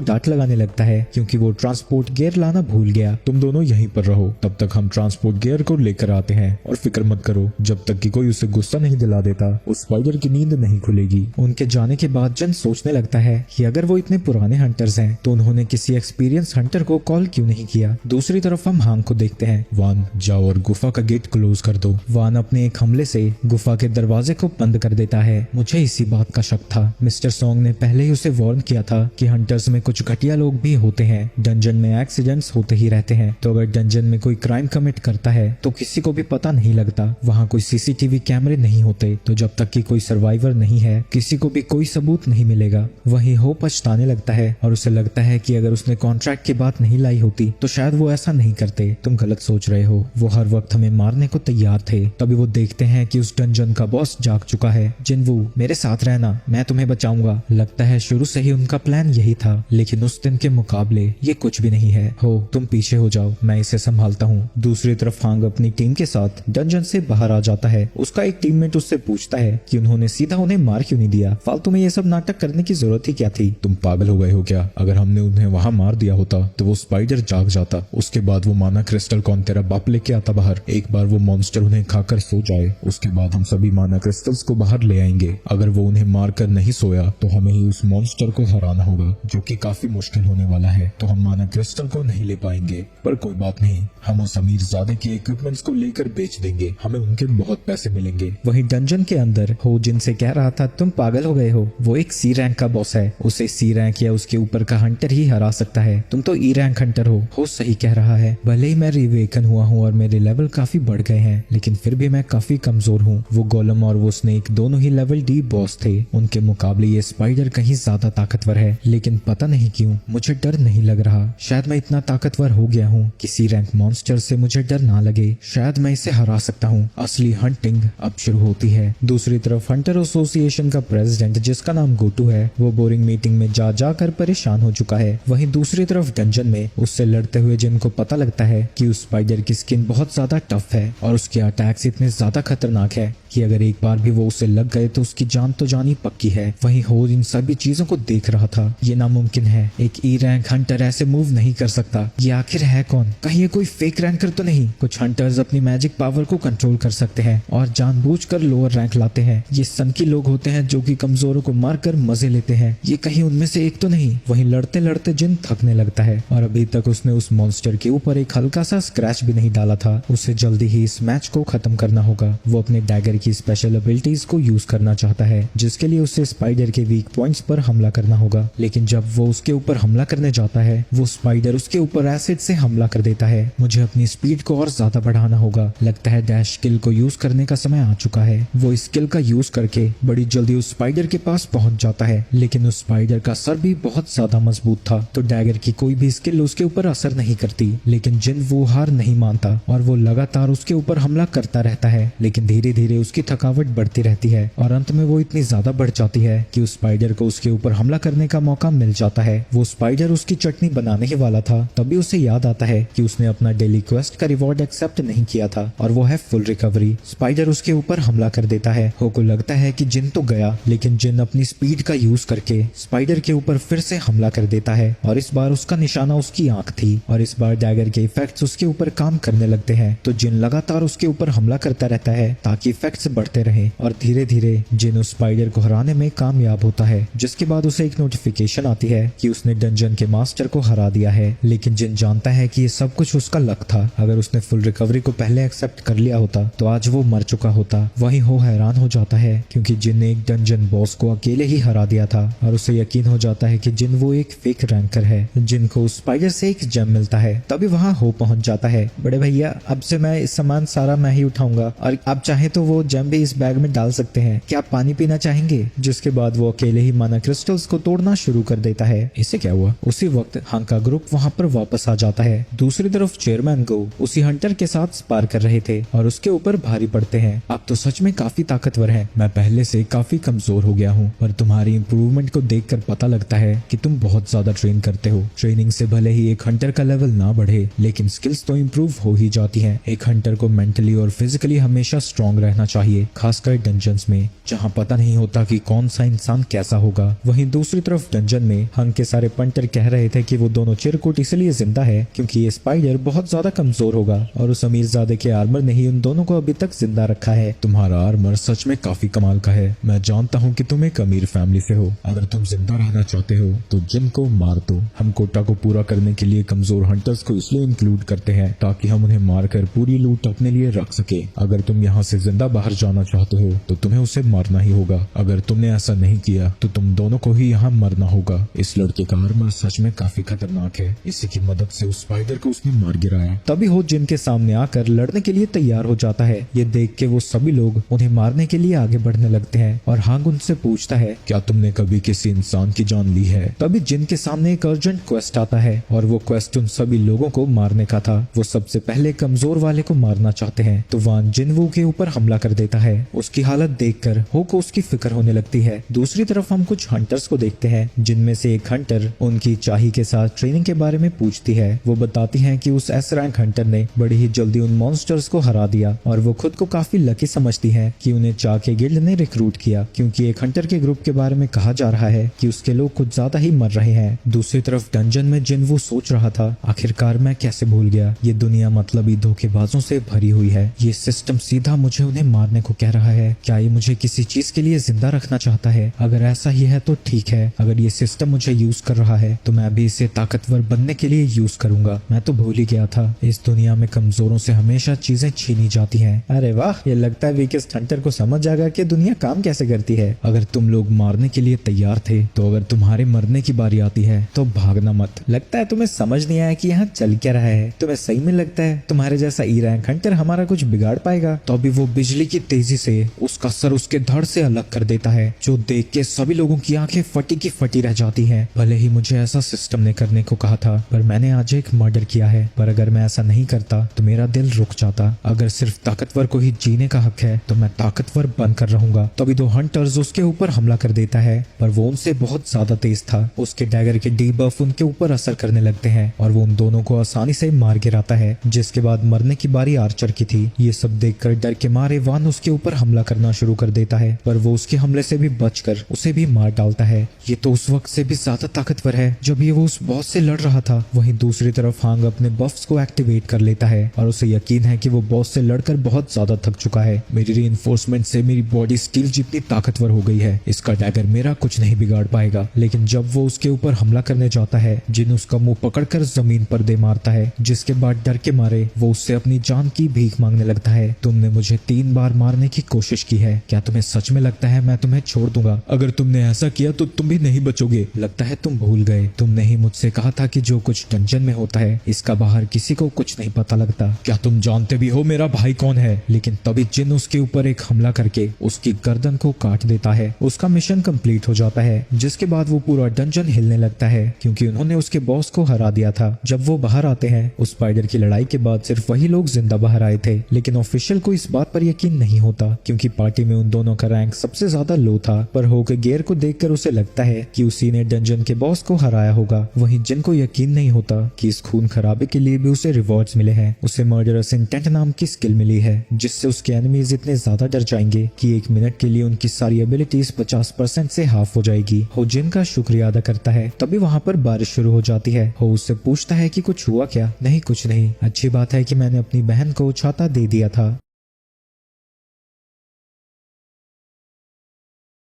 डांट लगाने लगता है क्योंकि वो ट्रांसपोर्ट गियर लाना भूल गया। तुम दोनों यहीं पर रहो, तब तक हम ट्रांसपोर्ट गियर को लेकर आते हैं, और फिक्र मत करो, जब तक कि कोई उसे गुस्सा नहीं दिला देता उस स्पाइडर की नींद नहीं खुलेगी। उनके जाने के बाद जन सोचने लगता है कि अगर वो इतने पुराने हंटर्स हैं तो उन्होंने किसी एक्सपीरियंस हंटर को कॉल क्यों नहीं किया। दूसरी तरफ हम हांग को देखते हैं। वान, जाओ और गुफा का गेट क्लोज कर दो। वान अपने एक हमले से गुफा के दरवाजे को बंद कर देता है। मुझे इसी बात का शक था। मिस्टर सॉन्ग ने पहले ही उसे वार्न किया था कि हंटर्स में कुछ घटिया लोग भी होते हैं, डंजन में एक्सीडेंट्स होते ही रहते हैं, तो अगर डंजन में कोई क्राइम कमिट करता है तो किसी को भी पता नहीं लगता। वहाँ कोई सीसीटीवी कैमरे नहीं होते, तो जब तक कि कोई सर्वाइवर नहीं है किसी को भी कोई सबूत नहीं मिलेगा। वही हो पछताने लगता है और उसे लगता है कि अगर उसने कॉन्ट्रैक्ट की बात नहीं लाई होती तो शायद वो ऐसा नहीं करते। तुम गलत सोच रहे हो, वो हर वक्त हमें मारने को तैयार थे। तभी वो देखते हैं कि उस डंजन का बॉस जाग चुका है। जिनवू, मेरे साथ रहना, मैं तुम्हें बचाऊंगा। लगता है शुरू से ही उनका प्लान यही था, लेकिन उस दिन के मुकाबले ये कुछ भी नहीं है। हो, तुम पीछे हो जाओ, मैं इसे संभालता हूँ। दूसरी तरफ हांग अपनी टीम के साथ डंजन से बाहर आ जाता है। उसका एक टीममेट उससे पूछता है कि उन्होंने सीधा उन्हें मार क्यों नहीं दिया, फालतू में ये सब नाटक करने की जरूरत ही क्या थी। तुम पागल हो गए हो क्या? अगर हमने उन्हें वहाँ मार दिया होता तो वो स्पाइडर जाग जाता, उसके बाद वो माना क्रिस्टल कौन तेरा बाप लेके आता बाहर। एक बार वो मॉन्स्टर उन्हें खाकर सो जाए, उसके बाद हम सभी माना क्रिस्टल्स को बाहर ले आएंगे। अगर वो उन्हें मार कर नहीं सोया तो हमें ही उस मॉन्स्टर को हराना होगा, जो कि काफी मुश्किल होने वाला है। तो हम माना क्रिस्टल को नहीं ले पाएंगे, पर कोई बात नहीं, हम उस अमीरजादे के इक्विपमेंट्स को लेकर बेच देंगे, हमें उनके बहुत पैसे मिलेंगे। वहीं डंजन के अंदर हो जिनसे कह रहा था तुम पागल हो गए हो, वो एक सी रैंक का बॉस है, उसे सी रैंक या उसके ऊपर का हंटर ही हरा सकता है। तुम तो ई रैंक हंटर हो सही कह रहा है। भले ही मैं रिवेकन हुआ हूँ और मेरे लेवल काफी बढ़ गए हैं, लेकिन फिर भी मैं काफी कमजोर हूँ। वो गोलम और वो स्नेक दोनों ही लेवल डी बॉस थे, उनके मुकाबले ये स्पाइडर कहीं ज्यादा ताकतवर है। लेकिन पता नहीं क्यों मुझे डर नहीं लग रहा। शायद मैं इतना ताकतवर हो गया हूँ कि सी रैंक मॉन्स्टर से मुझे डर ना लगे। शायद मैं इसे हरा सकता हूँ। असली हंटिंग अब शुरू होती है। दूसरी तरफ हंटर एसोसिएशन का प्रेसिडेंट, जिसका नाम गोटू है, वो बोरिंग मीटिंग में जा जाकर परेशान हो चुका है। वहीं दूसरी तरफ डंजन में उससे लड़ते हुए जिनको पता लगता है कि उस स्पाइडर की स्किन बहुत ज्यादा टफ है और उसके अटैक्स इतने ज्यादा खतरनाक है कि अगर एक बार भी वो उसे लग गए तो उसकी जान तो जानी पक्की है। वहीं हो इन सभी चीजों को देख रहा था। ये नामुमकिन है, एक ई रैंक हंटर ऐसे मूव नहीं कर सकता। ये आखिर है कौन? कहीं ये कोई फेक रैंकर तो नहीं? कुछ हंटर्स अपनी मैजिक पावर को कंट्रोल कर सकते हैं और जानबूझकर लोअर रैंक लाते हैं। ये सनकी लोग होते हैं जो कि कमजोरों को मारकर मजे लेते हैं। ये कहीं उनमें से एक तो नहीं? वहीं लड़ते लड़ते जिन थकने लगता है और अभी तक उसने उस मॉन्स्टर के ऊपर एक हल्का सा स्क्रैच भी नहीं डाला था। उसे जल्दी ही इस मैच को खत्म करना होगा। वो अपने डैगर की स्पेशल एबिलिटीज को यूज करना चाहता है, जिसके लिए उसे स्पाइडर के वीक पॉइंट्स पर हमला करना होगा। लेकिन जब वो उसके ऊपर हमला करने जाता है, वो स्पाइडर उसके ऊपर एसिड से हमला कर देता है। मुझे अपनी स्पीड को और ज्यादा बढ़ाना होगा। लगता है डैश स्किल को यूज करने का समय आ चुका है। वो इस स्किल का यूज करके बड़ी जल्दी उस स्पाइडर के पास पहुंच जाता है, लेकिन उस स्पाइडर का सर भी बहुत ज्यादा मजबूत था, तो डैगर की कोई भी स्किल उसके ऊपर असर नहीं करती। लेकिन जिन वो हार नहीं मानता और वो लगातार उसके ऊपर हमला करता रहता है। लेकिन धीरे धीरे उसकी थकावट बढ़ती रहती है और अंत में वो इतनी ज्यादा बढ़ जाती है कि उस स्पाइडर को उसके ऊपर हमला करने का मौका मिल जाता है। वो स्पाइडर उसकी चटनी बनाने ही वाला था, तभी उसे याद आता है कि उसने अपना डेली क्वेस्ट का रिवॉर्ड एक्सेप्ट नहीं किया था और वो है फुल रिकवरी। स्पाइडर उसके ऊपर हमला कर देता है। हो को लगता है कि जिन तो गया, लेकिन जिन अपनी स्पीड का यूज करके स्पाइडर के ऊपर फिर से हमला कर देता है और इस बार उसका निशाना उसकी आंख थी और इस बार डैगर के इफेक्ट्स उसके ऊपर काम करने लगते हैं। तो जिन लगातार उसके ऊपर हमला करता रहता है ताकि इफेक्ट्स बढ़ते रहे और धीरे धीरे जिन उस स्पाइडर को हराने में कामयाब होता है, जिसके बाद उसे एक नोटिफिकेशन आती है कि उसने डंजन के मास्टर को हरा दिया है। लेकिन जिन जानता है कि ये सब कुछ उसका लक था। अगर उसने फुल रिकवरी को पहले एक्सेप्ट कर लिया होता तो आज वो मर चुका होता। वहीं हो हैरान हो जाता है क्योंकि जिन ने एक डंजन बॉस को अकेले ही हरा दिया था और उसे यकीन हो जाता है कि जिन वो एक फेक रैंकर है, जिनको उस स्पाइडर से एक जेम मिलता है। तभी वहाँ हो पहुंच जाता है। बड़े भैया, अब से मैं इस सामान सारा मैं ही उठाऊंगा और आप चाहे तो वो जेम भी इस बैग में डाल सकते हैं। क्या आप पानी पीना चाहेंगे? जिसके बाद वो अकेले ही माना क्रिस्टल्स को तोड़ना शुरू कर देता है। इससे क्या हुआ, उसी वक्त हंग का ग्रुप वहाँ पर वापस आ जाता है। दूसरी तरफ चेयरमैन गो उसी हंटर के साथ स्पार कर रहे थे और उसके ऊपर भारी पड़ते हैं। आप तो सच में काफी ताकतवर है, मैं पहले से काफी कमजोर हो गया हूँ, पर तुम्हारी इम्प्रूवमेंट को देखकर पता लगता है कि तुम बहुत ज्यादा ट्रेन करते हो। ट्रेनिंग से भले ही एक हंटर का लेवल ना बढ़े, लेकिन स्किल्स तो इम्प्रूव हो ही जाती हैं। एक हंटर को मेंटली और फिजिकली हमेशा स्ट्रांग रहना चाहिए, खासकर डंजन्स में जहाँ पता नहीं होता कि कौन सा इंसान कैसा होगा। वहीं दूसरी तरफ डंजन में हंग के सारे पंटर कह रहे थे कि वो दोनों चिरकुट इसलिए जिंदा है क्योंकि ये स्पाइडर बहुत ज्यादा कमजोर होगा और उस अमीरजादे के आर्मर ने ही उन दोनों को अभी तक जिंदा रखा है। तुम्हारा आर्मर सच में काफी कमाल का है। मैं जानता हूँ कि तुम एक अमीर फैमिली से हो। अगर तुम जिंदा रहना चाहते हो तो जिन को मार दो। हम कोटा को पूरा करने के लिए कमजोर हंटर्स को इसलिए इंक्लूड करते हैं ताकि हम उन्हें मारकर पूरी लूट अपने लिए रख सके। अगर तुम यहाँ से जिंदा बाहर जाना चाहते हो तो तुम्हें उसे मारना ही होगा। अगर तुमने ऐसा नहीं किया तो तुम दोनों को ही यहाँ मरना होगा। इस लड़के का आर्मर सच में काफी खतरनाक है। इसी की मदद से उस स्पाइडर को उसने मार गिराया। तभी हो जिन के सामने आकर लड़ने के लिए तैयार हो जाता है। ये देख के वो सभी लोग उन्हें मारने के लिए आगे बढ़ने लगते हैं और हांग उनसे पूछता है, क्या तुमने कभी किसी इंसान की जान ली है? तभी जिन के सामने एक अर्जेंट क्वेस्ट आता है और वो क्वेस्ट उन सभी लोगों को मारने का था। वो सबसे पहले कमजोर वाले को मारना चाहते हैं तो वान जिनवू के ऊपर हमला कर देता है। उसकी हालत देखकर हो को उसकी फिक्र होने लगती है। दूसरी तरफ हम कुछ हंटर्स को देखते हैं जिनमें से एक हंटर उनकी चाही के साथ ट्रेनिंग के बारे में पूछती है। वो बताती है कि उस एस रैंक हंटर ने बड़ी ही जल्दी उन मॉन्स्टर्स को हरा दिया और वो खुद को काफी लकी समझती है कि उन्हें चा के गिल्ड ने रिक्रूट किया, क्योंकि एक हंटर के ग्रुप के बारे में कहा जा रहा है कि उसके लोग कुछ ज्यादा ही मर रहे हैं। दूसरी तरफ डंजन में जिनवू सोच रहा था, आखिरकार मैं कैसे भूल गया, ये दुनिया मतलबी धोखेबाजों से भरी हुई है। ये सिस्टम सीधा मुझे उन्हें मारने को कह रहा है। क्या ये मुझे किसी चीज के लिए जिंदा रखना चाहता है? अगर ऐसा ही है तो ठीक है। अगर ये सिस्टम मुझे यूज कर रहा है तो मैं भी इसे ताकतवर बनने के लिए यूज करूंगा। मैं तो भूल ही गया था, इस दुनिया में कमजोरों से हमेशा चीजें छीनी जाती हैं। अरे वाह, ये लगता है वीकेस्ट हंटर को समझ जाएगा कि दुनिया काम कैसे करती है। अगर तुम लोग मारने के लिए तैयार थे तो अगर तुम्हारे मरने की बारी आती है तो भागना मत। लगता है तुम्हें समझ नहीं आया कि यहाँ चल क्या रहा है। तुम्हें सही में लगता है तुम्हारे जैसा ई रैंक हंटर हमारा कुछ बिगाड़ पाएगा? तो अभी वो बिजली की तेजी से उसका सर उसके धड़ से अलग कर देता है, जो देख के सभी लोगों की आंखें फटी की फटी रह जाती हैं। भले ही मुझे ऐसा सिस्टम ने करने को कहा था, पर मैंने आज एक मर्डर किया है। पर अगर मैं ऐसा नहीं करता तो मेरा दिल रुक जाता। अगर सिर्फ ताकतवर को ही जीने का हक है तो मैं ताकतवर बनकर रहूंगा। तभी दो हंटर्स उसके ऊपर हमला कर देता है, पर वो उनसे बहुत ज्यादा तेज था। उसके डैगर के डीबफ उनके ऊपर असर करने लगते हैं और वो उन दोनों को आसानी से मार गिराता है। जिसके बाद मरने की बारी आर्चर की थी। ये सब देखकर डर के मारे वान उसके ऊपर हमला करना शुरू कर देता है, पर वो उसके हमले से भी बचकर उसे भी मार डालता है। ये तो उस वक्त से भी ज्यादा ताकतवर है जब ये वो उस बॉस से लड़ रहा था। वहीं दूसरी तरफ हांग अपने बफ्स को एक्टिवेट कर लेता है और उसे यकीन है कि वो बॉस से लड़कर बहुत ज्यादा थक चुका है। मेरी रीइंफोर्समेंट से मेरी बॉडी स्टील जितनी ताकतवर हो गई है, इसका डैगर मेरा कुछ नहीं बिगाड़ पाएगा। लेकिन जब वो उसके ऊपर हमला करने जाता है, जिन उसका मुंह पकड़कर जमीन पर दे मारता है, जिसके बाद डर के मारे वो उससे अपनी जान की भीख मांगने लगता है। तुमने मुझे 3 बार मारने की कोशिश की है, क्या तुम्हें सच में लगता है मैं तुम्हें छोड़ दूंगा? अगर तुमने ऐसा किया तो तुम भी नहीं बचोगे। लगता है तुम भूल गए, तुमने ही मुझसे कहा था कि जो कुछ डंजन में होता है इसका बाहर किसी को कुछ नहीं पता लगता। क्या तुम जानते भी हो मेरा भाई कौन है? लेकिन तभी जिन उसके ऊपर एक हमला करके उसकी गर्दन को काट देता है। उसका मिशन कंप्लीट हो जाता है, जिसके बाद वो पूरा डंजन हिलने लगता है क्योंकि उन्होंने उसके बॉस को हरा दिया था। जब वो बाहर आते हैं, उस स्पाइडर की लड़ाई के बाद सिर्फ वही लोग जिंदा बाहर आए थे, लेकिन ऑफिशियल को इस बात पर यकीन नहीं होता क्योंकि पार्टी में उन दोनों का रैंक सबसे ज्यादा लो था। पर होके गेयर को देखकर उसे लगता है कि उसी ने डंजन के बॉस को हराया होगा। वहीं जिन को यकीन नहीं होता कि इस खून खराबे के लिए भी उसे रिवॉर्ड्स मिले हैं। उसे मर्डरस इंटेंट नाम की स्किल मिली है, जिससे उसके एनिमीज इतने ज्यादा डर जाएंगे कि 1 मिनट के लिए उनकी सारी एबिलिटीज 50% से हाफ हो जाएगी। हो जिन का शुक्रिया अदा करता है। तभी वहाँ पर बारिश शुरू हो जाती है। हो उससे पूछता है कि कुछ हुआ क्या? नहीं, कुछ नहीं। अच्छी बात है कि मैंने अपनी बहन को छाता दे दिया था।